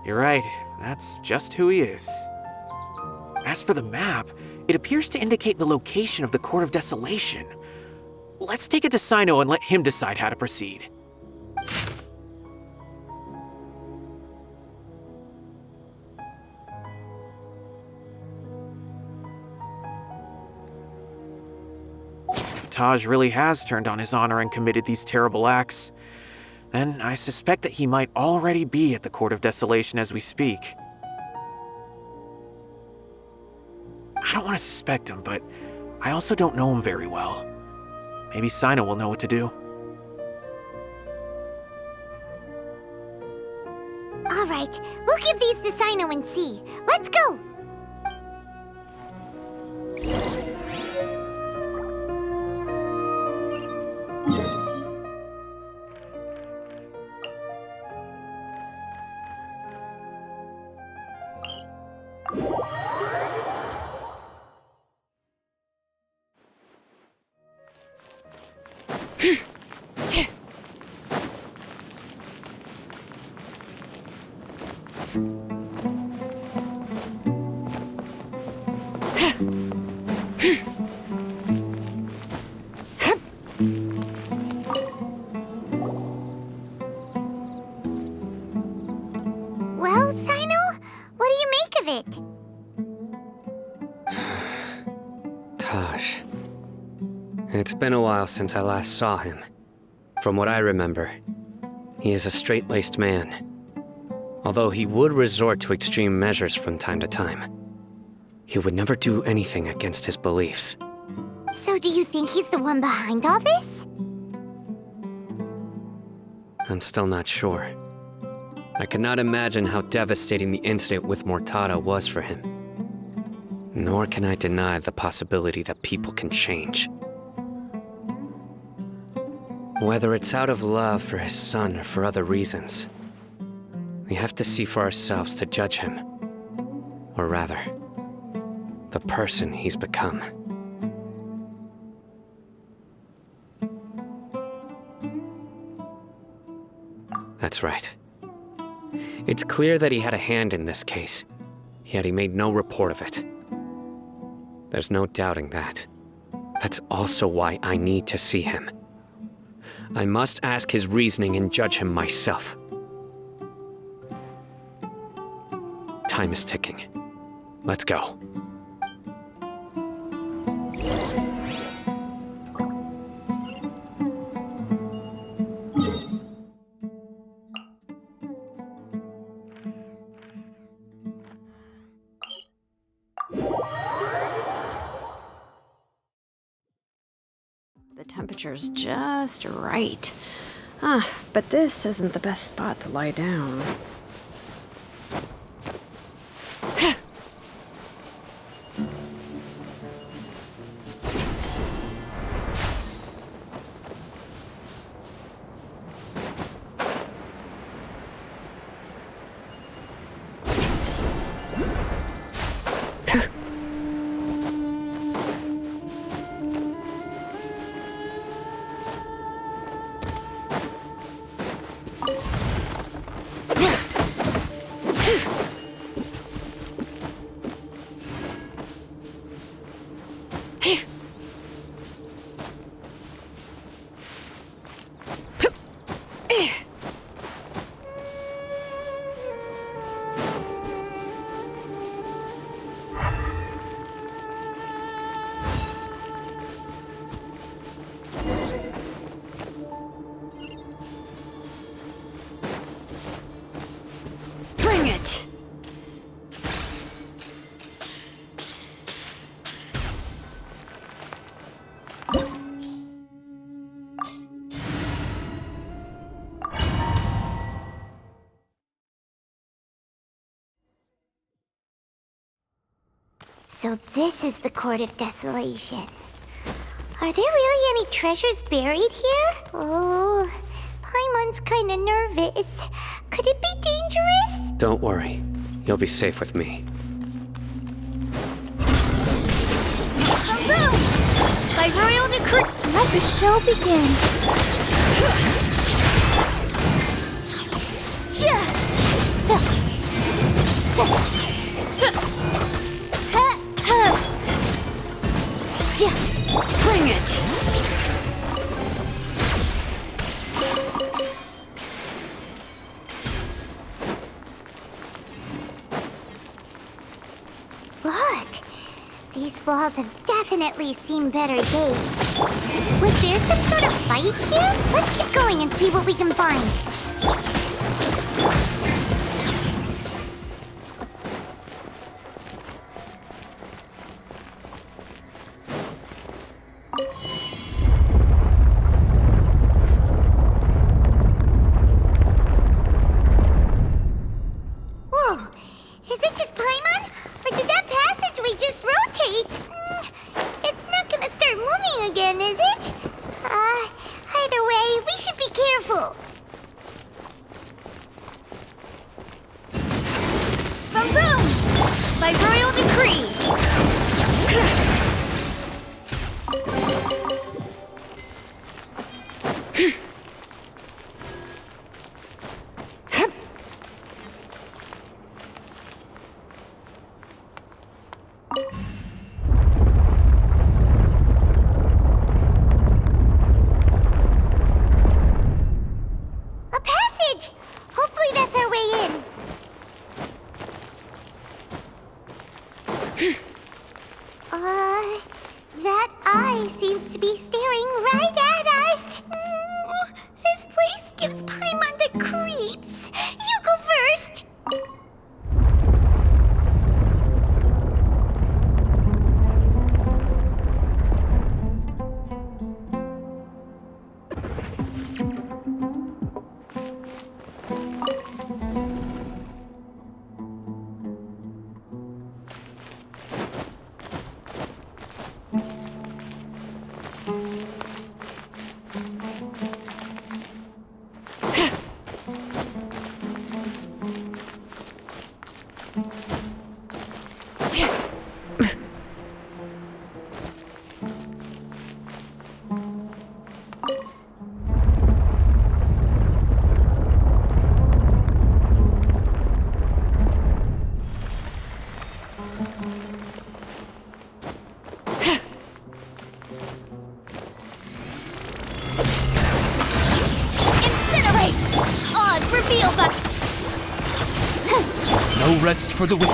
You're right, that's just who he is. As for the map, it appears to indicate the location of the Court of Desolation. Let's take it to Cyno and let him decide how to proceed. If Taj really has turned on his honor and committed these terrible acts, then I suspect that he might already be at the Court of Desolation as we speak. I don't want to suspect him, but I also don't know him very well. Maybe Cyno will know what to do. All right, we'll give these to Cyno and see. Let's go! Well, Cyno, what do you make of it? Taj. It's been a while since I last saw him. From what I remember, he is a straight-laced man. Although he would resort to extreme measures from time to time, he would never do anything against his beliefs. So do you think he's the one behind all this? I'm still not sure. I cannot imagine how devastating the incident with Mortada was for him. Nor can I deny the possibility that people can change. Whether it's out of love for his son or for other reasons, we have to see for ourselves to judge him. Or rather, the person he's become. That's right. It's clear that he had a hand in this case, yet he made no report of it. There's no doubting that. That's also why I need to see him. I must ask his reasoning and judge him myself. Time is ticking. Let's go. The temperature's just right. But this isn't the best spot to lie down. Bring it! So this is the Court of Desolation. Are there really any treasures buried here? Oh, Paimon's kinda nervous. Could it be dangerous? Don't worry. You'll be safe with me. Boom! By royal decree, let the show begin. Bring it! Look! These walls have definitely seen better days. Was there some sort of fight here? Let's keep going and see what we can find. Whoa! Is it just Paimon? Or did that passageway just rotate? It's not gonna start moving again, is it? Either way, we should be careful. Boom boom! By royal decree! A passage! Hopefully that's our way in. That eye seems to be staring right at us. This place gives Paimon the creeps. You go first. No rest for the weak.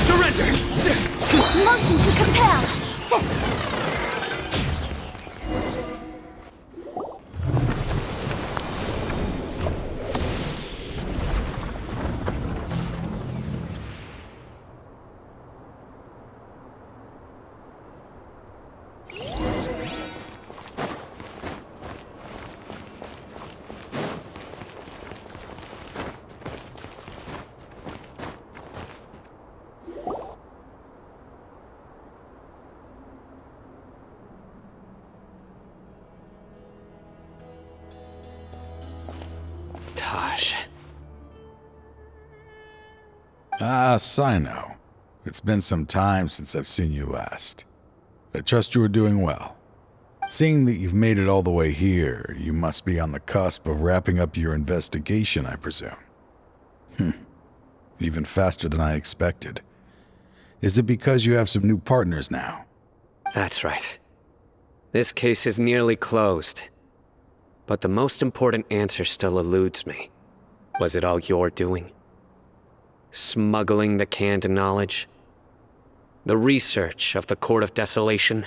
Surrender! Motion to compel! Ah, Cyno. It's been some time since I've seen you last. I trust you are doing well. Seeing that you've made it all the way here, you must be on the cusp of wrapping up your investigation, I presume. Even faster than I expected. Is it because you have some new partners now? That's right. This case is nearly closed. But the most important answer still eludes me. Was it all your doing? Smuggling the canned knowledge? The research of the Court of Desolation?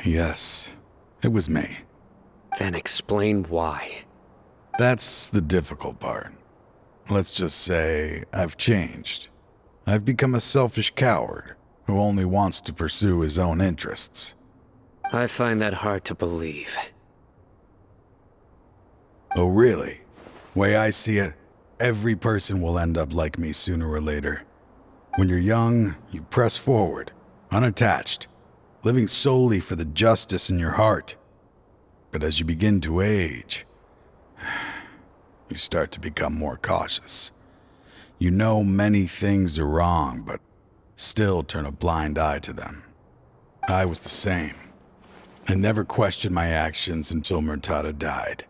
Yes, it was me. Then explain why. That's the difficult part. Let's just say I've changed. I've become a selfish coward who only wants to pursue his own interests. I find that hard to believe. Oh, really? Way I see it, every person will end up like me sooner or later. When you're young, you press forward, unattached, living solely for the justice in your heart. But as you begin to age, you start to become more cautious. You know many things are wrong, but still turn a blind eye to them. I was the same. I never questioned my actions until Murtada died.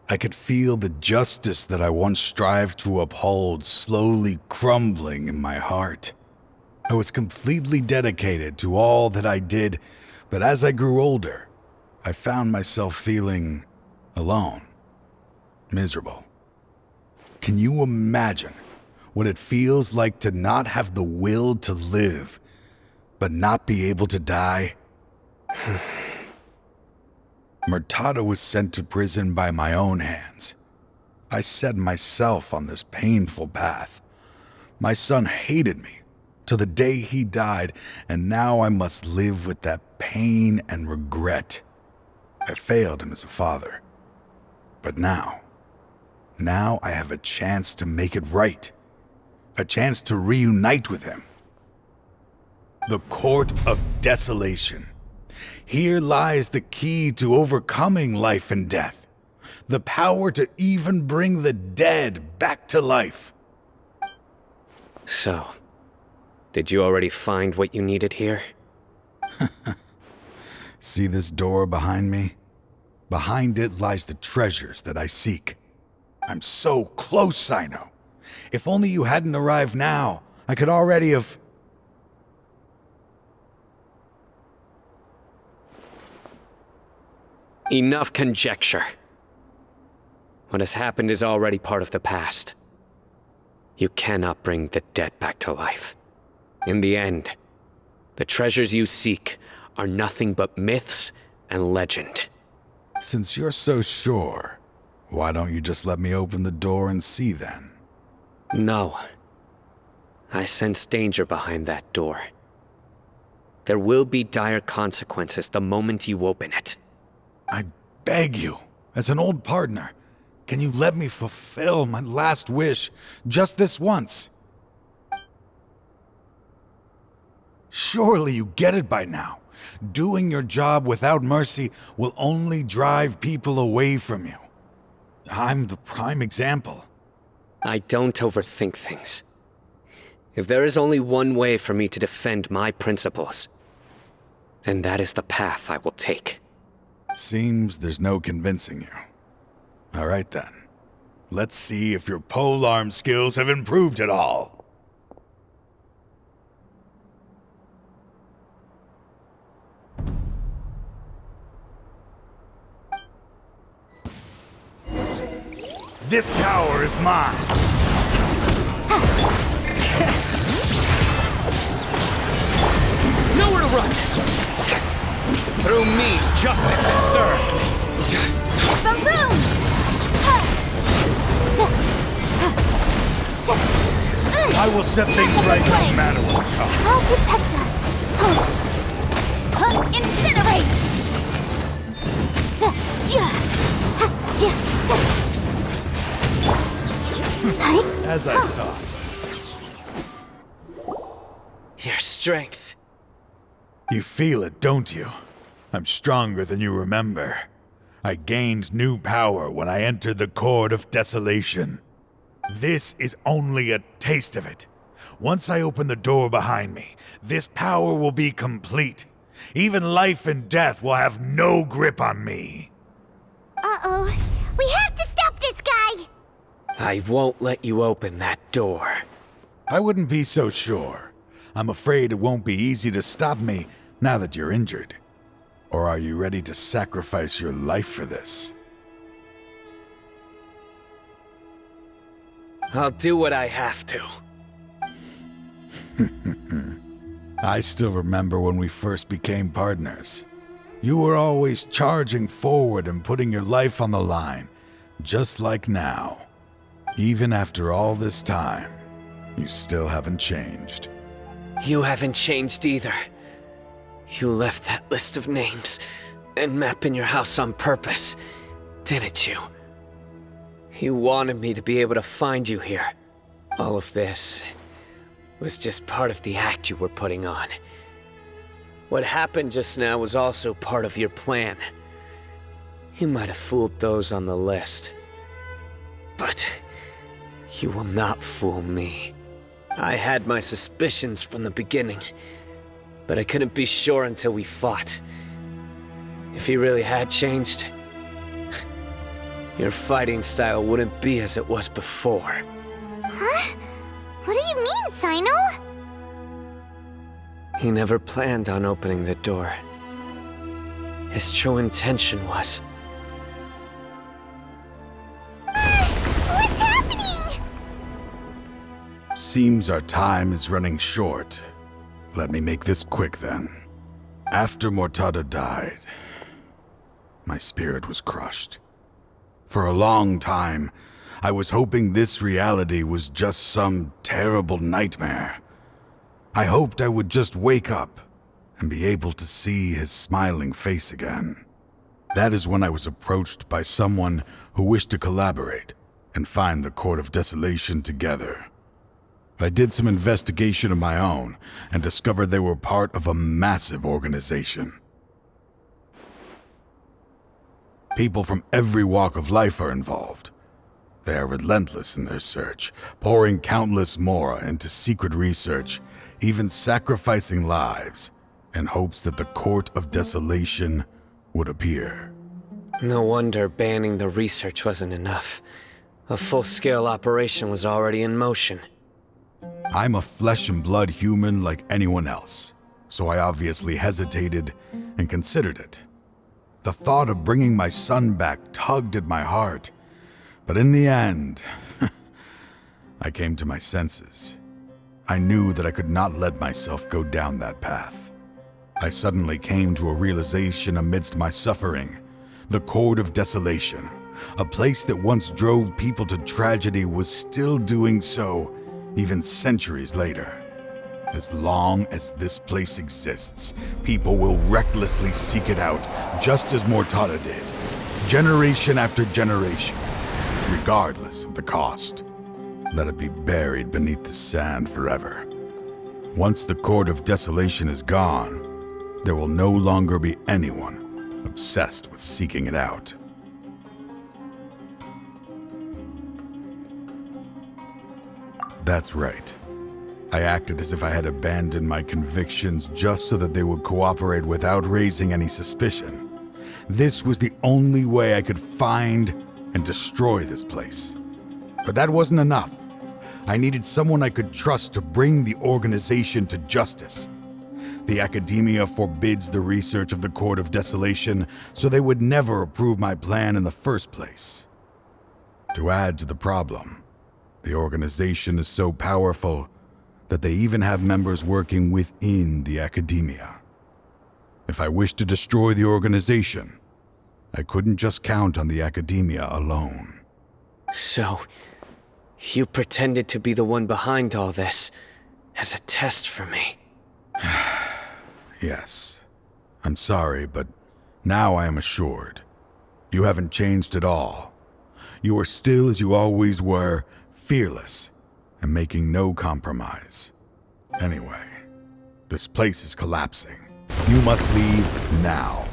I could feel the justice that I once strived to uphold slowly crumbling in my heart. I was completely dedicated to all that I did, but as I grew older, I found myself feeling alone, miserable. Can you imagine what it feels like to not have the will to live, but not be able to die? Murtada was sent to prison by my own hands. I set myself on this painful path. My son hated me till the day he died, and now I must live with that pain and regret. I failed him as a father. But now I have a chance to make it right. A chance to reunite with him. The Court of Desolation. Here lies the key to overcoming life and death. The power to even bring the dead back to life. So, did you already find what you needed here? See this door behind me? Behind it lies the treasures that I seek. I'm so close, Cyno. If only you hadn't arrived now, I could already have... Enough conjecture. What has happened is already part of the past. You cannot bring the dead back to life. In the end, the treasures you seek are nothing but myths and legend. Since you're so sure, why don't you just let me open the door and see then? No. I sense danger behind that door. There will be dire consequences the moment you open it. I beg you, as an old partner, can you let me fulfill my last wish just this once? Surely you get it by now. Doing your job without mercy will only drive people away from you. I'm the prime example. I don't overthink things. If there is only one way for me to defend my principles, then that is the path I will take. Seems there's no convincing you. All right then. Let's see if your polearm skills have improved at all. This power is mine. Nowhere to run! Through me, justice is served. Boom! I will set things right no matter what comes. I'll protect us. Incinerate! As I thought. Your strength. You feel it, don't you? I'm stronger than you remember. I gained new power when I entered the Court of Desolation. This is only a taste of it. Once I open the door behind me, this power will be complete. Even life and death will have no grip on me. Uh-oh. We have to stop this guy! I won't let you open that door. I wouldn't be so sure. I'm afraid it won't be easy to stop me now that you're injured. Or are you ready to sacrifice your life for this? I'll do what I have to. I still remember when we first became partners. You were always charging forward and putting your life on the line, just like now. Even after all this time, you still haven't changed. You haven't changed either. You left that list of names and map in your house on purpose, didn't you? You wanted me to be able to find you here. All of this was just part of the act you were putting on. What happened just now was also part of your plan. You might have fooled those on the list, but you will not fool me. I had my suspicions from the beginning, but I couldn't be sure until we fought. If he really had changed, your fighting style wouldn't be as it was before. Huh? What do you mean, Cyno? He never planned on opening the door. His true intention was... What's happening? Seems our time is running short. Let me make this quick then. After Mortada died, my spirit was crushed. For a long time, I was hoping this reality was just some terrible nightmare. I hoped I would just wake up and be able to see his smiling face again. That is when I was approached by someone who wished to collaborate and find the Court of Desolation together. I did some investigation of my own and discovered they were part of a massive organization. People from every walk of life are involved. They are relentless in their search, pouring countless mora into secret research, even sacrificing lives in hopes that the Court of Desolation would appear. No wonder banning the research wasn't enough. A full-scale operation was already in motion. I'm a flesh and blood human like anyone else, so I obviously hesitated and considered it. The thought of bringing my son back tugged at my heart, but in the end, I came to my senses. I knew that I could not let myself go down that path. I suddenly came to a realization amidst my suffering. The Court of Desolation, a place that once drove people to tragedy, was still doing so, even centuries later. As long as this place exists, people will recklessly seek it out, just as Mortada did, generation after generation, regardless of the cost. Let it be buried beneath the sand forever. Once the Court of Desolation is gone, there will no longer be anyone obsessed with seeking it out. That's right. I acted as if I had abandoned my convictions just so that they would cooperate without raising any suspicion. This was the only way I could find and destroy this place. But that wasn't enough. I needed someone I could trust to bring the organization to justice. The academia forbids the research of the Court of Desolation, so they would never approve my plan in the first place. To add to the problem, the organization is so powerful that they even have members working within the academia. If I wished to destroy the organization, I couldn't just count on the academia alone. So, you pretended to be the one behind all this, as a test for me. Yes. I'm sorry, but now I am assured. You haven't changed at all. You are still as you always were, fearless, and making no compromise. Anyway, this place is collapsing. You must leave now.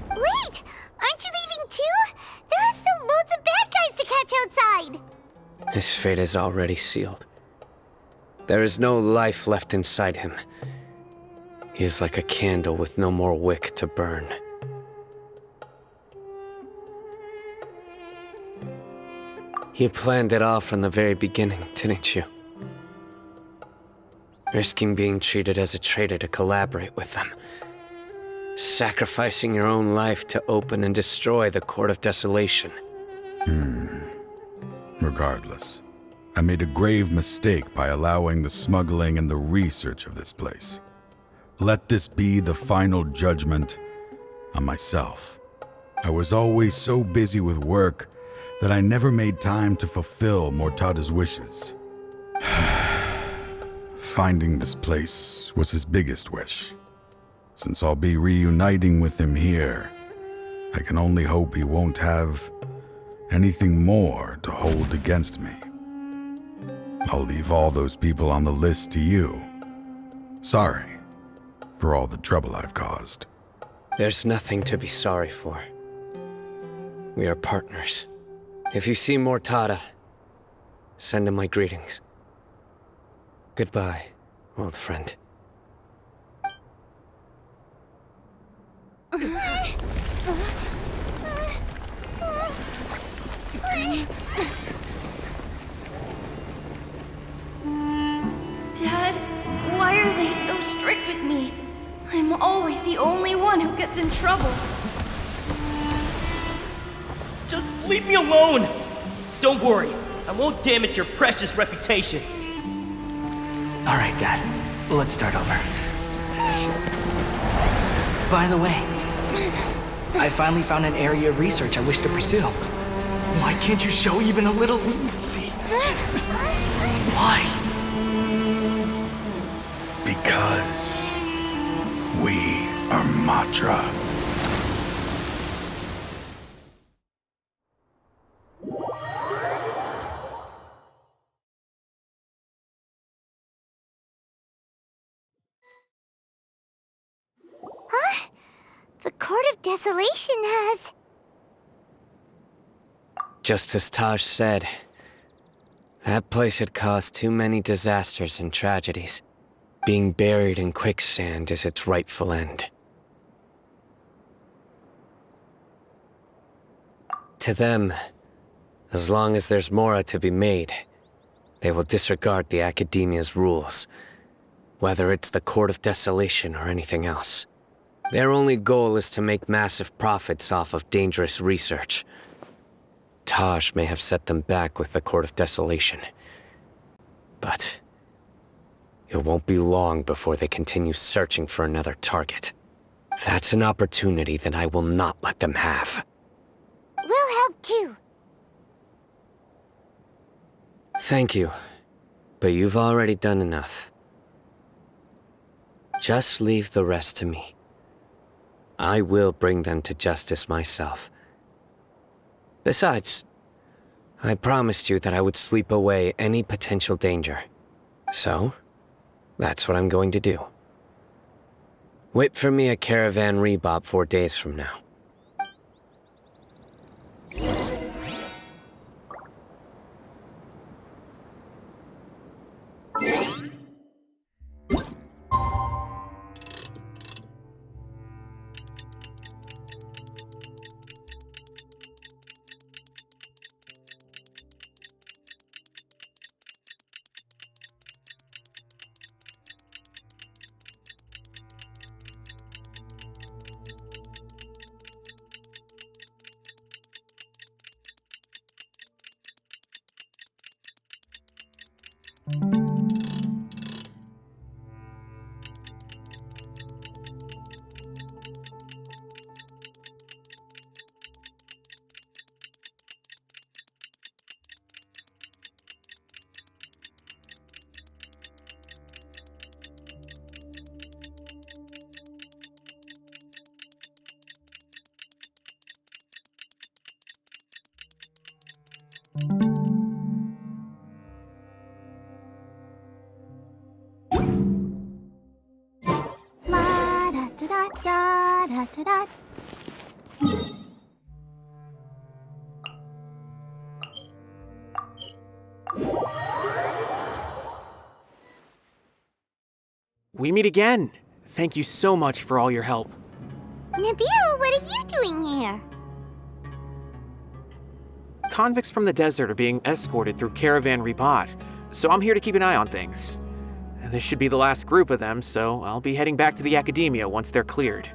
Wait! Aren't you leaving too? There are still loads of bad guys to catch outside! His fate is already sealed. There is no life left inside him. He is like a candle with no more wick to burn. You planned it all from the very beginning, didn't you? Risking being treated as a traitor to collaborate with them. Sacrificing your own life to open and destroy the Court of Desolation. Regardless, I made a grave mistake by allowing the smuggling and the research of this place. Let this be the final judgment, on myself. I was always so busy with work that I never made time to fulfill Mortada's wishes. Finding this place was his biggest wish. Since I'll be reuniting with him here, I can only hope he won't have anything more to hold against me. I'll leave all those people on the list to you. Sorry for all the trouble I've caused. There's nothing to be sorry for. We are partners. If you see Mortada, send him my greetings. Goodbye, old friend. Dad, why are they so strict with me? I'm always the only one who gets in trouble. Just leave me alone! Don't worry, I won't damage your precious reputation. All right, Dad. Let's start over. By the way, I finally found an area of research I wish to pursue. Why can't you show even a little leniency? Why? Because we are Matra. Huh? The Court of Desolation has... Just as Taj said, that place had caused too many disasters and tragedies. Being buried in quicksand is its rightful end. To them, as long as there's Mora to be made, they will disregard the Academia's rules, whether it's the Court of Desolation or anything else. Their only goal is to make massive profits off of dangerous research. Taj may have set them back with the Court of Desolation, but it won't be long before they continue searching for another target. That's an opportunity that I will not let them have. We'll help too. Thank you, but you've already done enough. Just leave the rest to me. I will bring them to justice myself. Besides, I promised you that I would sweep away any potential danger. So, that's what I'm going to do. Wait for me at Caravan Rebop 4 days from now. La da da da da da da. We meet again. Thank you so much for all your help. Nabil, what are you doing here? Convicts from the desert are being escorted through Caravan Rebot, so I'm here to keep an eye on things. This should be the last group of them, so I'll be heading back to the Academia once they're cleared.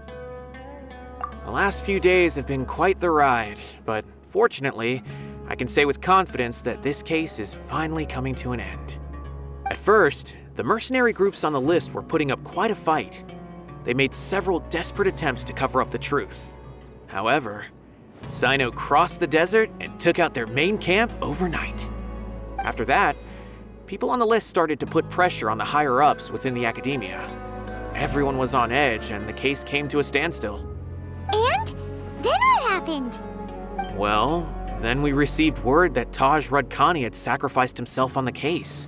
The last few days have been quite the ride, but fortunately, I can say with confidence that this case is finally coming to an end. At first, the mercenary groups on the list were putting up quite a fight. they made several desperate attempts to cover up the truth. However, Cyno crossed the desert and took out their main camp overnight. After that, people on the list started to put pressure on the higher-ups within the academia. Everyone was on edge, and the case came to a standstill. And? Then what happened? Well, then we received word that Taj Radkani had sacrificed himself on the case.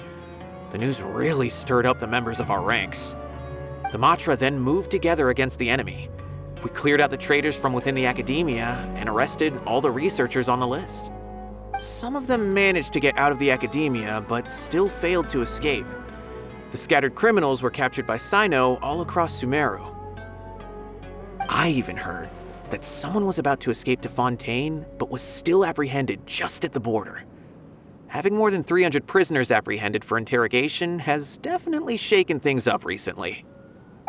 The news really stirred up the members of our ranks. The Matra then moved together against the enemy. We cleared out the traitors from within the academia and arrested all the researchers on the list. Some of them managed to get out of the academia, but still failed to escape. The scattered criminals were captured by Cyno all across Sumeru. I even heard that someone was about to escape to Fontaine, but was still apprehended just at the border. Having more than 300 prisoners apprehended for interrogation has definitely shaken things up recently.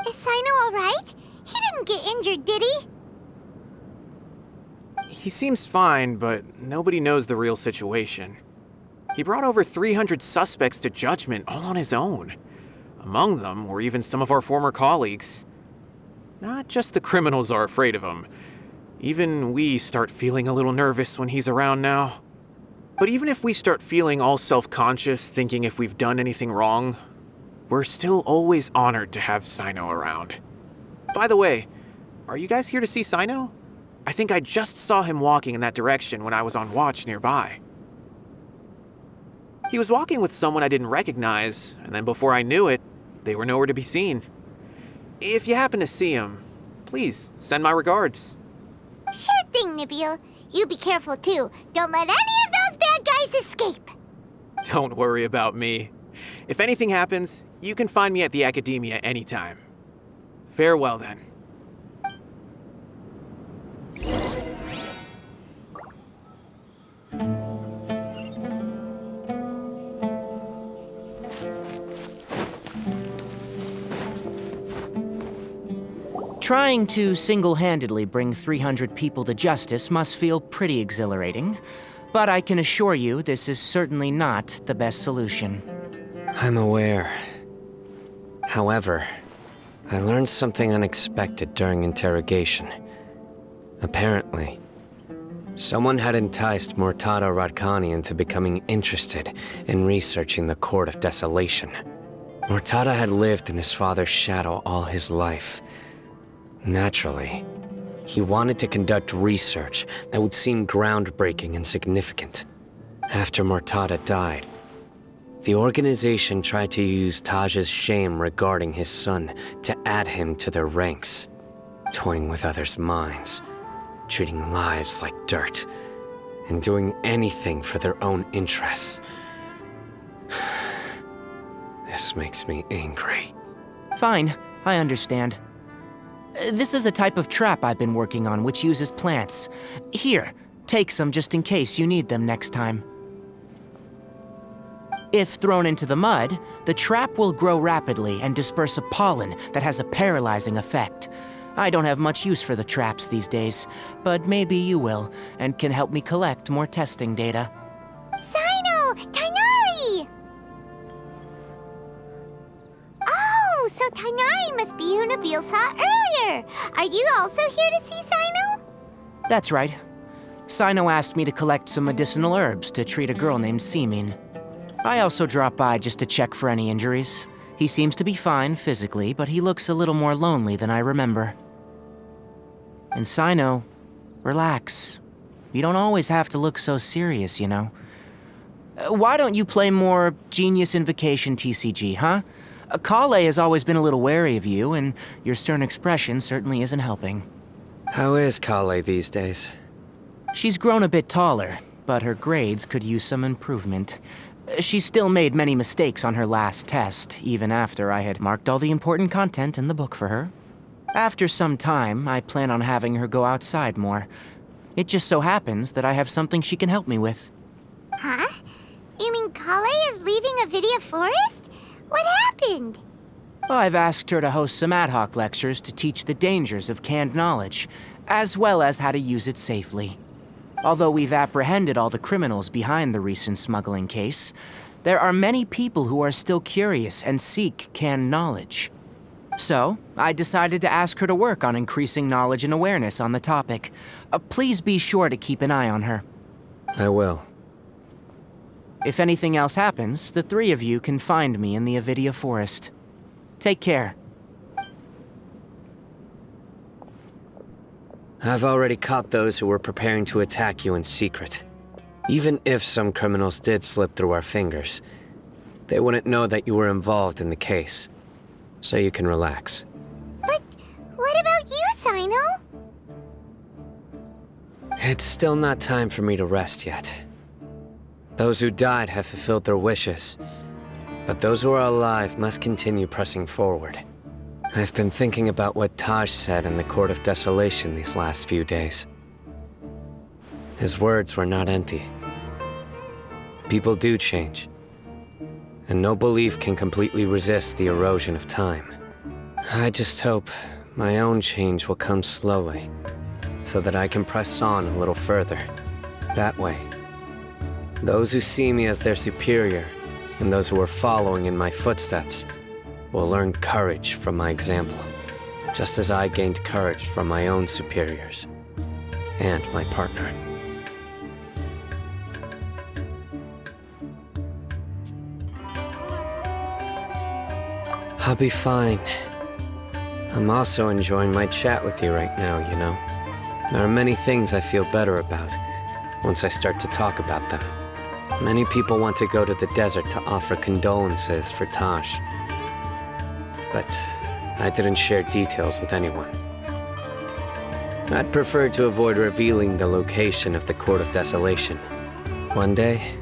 Is Cyno alright? He didn't get injured, did he? He seems fine, but nobody knows the real situation. He brought over 300 suspects to judgment all on his own. Among them were even some of our former colleagues. Not just the criminals are afraid of him. Even we start feeling a little nervous when he's around now. But even if we start feeling all self-conscious, thinking if we've done anything wrong, we're still always honored to have Cyno around. By the way, are you guys here to see Cyno? I think I just saw him walking in that direction when I was on watch nearby. He was walking with someone I didn't recognize, and then before I knew it, they were nowhere to be seen. If you happen to see him, please send my regards. Sure thing, Nabil. You be careful too. Don't let any of those bad guys escape. Don't worry about me. If anything happens, you can find me at the Academia anytime. Farewell then. Trying to single-handedly bring 300 people to justice must feel pretty exhilarating, but I can assure you this is certainly not the best solution. I'm aware. However, I learned something unexpected during interrogation. Apparently, someone had enticed Murtada Radkani into becoming interested in researching the Court of Desolation. Murtada had lived in his father's shadow all his life. Naturally, he wanted to conduct research that would seem groundbreaking and significant. After Murtada died, the organization tried to use Taj's shame regarding his son to add him to their ranks, toying with others' minds, treating lives like dirt, and doing anything for their own interests. This makes me angry. Fine, I understand. This is a type of trap I've been working on which uses plants. Here, take some just in case you need them next time. If thrown into the mud, the trap will grow rapidly and disperse a pollen that has a paralyzing effect. I don't have much use for the traps these days, but maybe you will, and can help me collect more testing data. Cyno! Tighnari! Oh, so Tighnari must be who Nabil saw earlier. Are you also here to see Cyno? That's right. Cyno asked me to collect some medicinal herbs to treat a girl named Simin. I also dropped by just to check for any injuries. He seems to be fine physically, but he looks a little more lonely than I remember. And Cyno, relax. You don't always have to look so serious, you know. Why don't you play more Genius Invocation TCG, huh? Kale has always been a little wary of you, and your stern expression certainly isn't helping. How is Kale these days? She's grown a bit taller, but her grades could use some improvement. She still made many mistakes on her last test, even after I had marked all the important content in the book for her. After some time, I plan on having her go outside more. It just so happens that I have something she can help me with. Huh? You mean Kale is leaving Avidia Forest? What happened? I've asked her to host some ad hoc lectures to teach the dangers of canned knowledge, as well as how to use it safely. Although we've apprehended all the criminals behind the recent smuggling case, there are many people who are still curious and seek canned knowledge. So, I decided to ask her to work on increasing knowledge and awareness on the topic. Please be sure to keep an eye on her. I will. If anything else happens, the three of you can find me in the Avidia Forest. Take care. I've already caught those who were preparing to attack you in secret. Even if some criminals did slip through our fingers, they wouldn't know that you were involved in the case. So you can relax. But what about you, Cyno? It's still not time for me to rest yet. Those who died have fulfilled their wishes, but those who are alive must continue pressing forward. I've been thinking about what Taj said in the Court of Desolation these last few days. His words were not empty. People do change, and no belief can completely resist the erosion of time. I just hope my own change will come slowly, so that I can press on a little further. That way, those who see me as their superior, and those who are following in my footsteps, will learn courage from my example, just as I gained courage from my own superiors, and my partner. I'll be fine. I'm also enjoying my chat with you right now, you know. There are many things I feel better about once I start to talk about them. Many people want to go to the desert to offer condolences for Taj. But I didn't share details with anyone. I'd prefer to avoid revealing the location of the Court of Desolation. One day,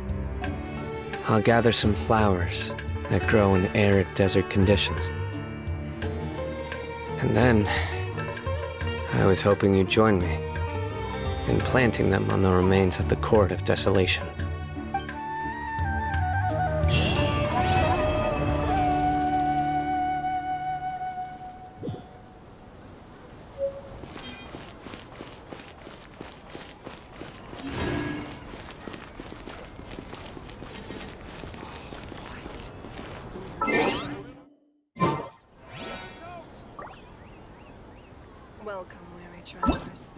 I'll gather some flowers that grow in arid desert conditions. And then, I was hoping you'd join me in planting them on the remains of the Court of Desolation. Welcome, weary travelers.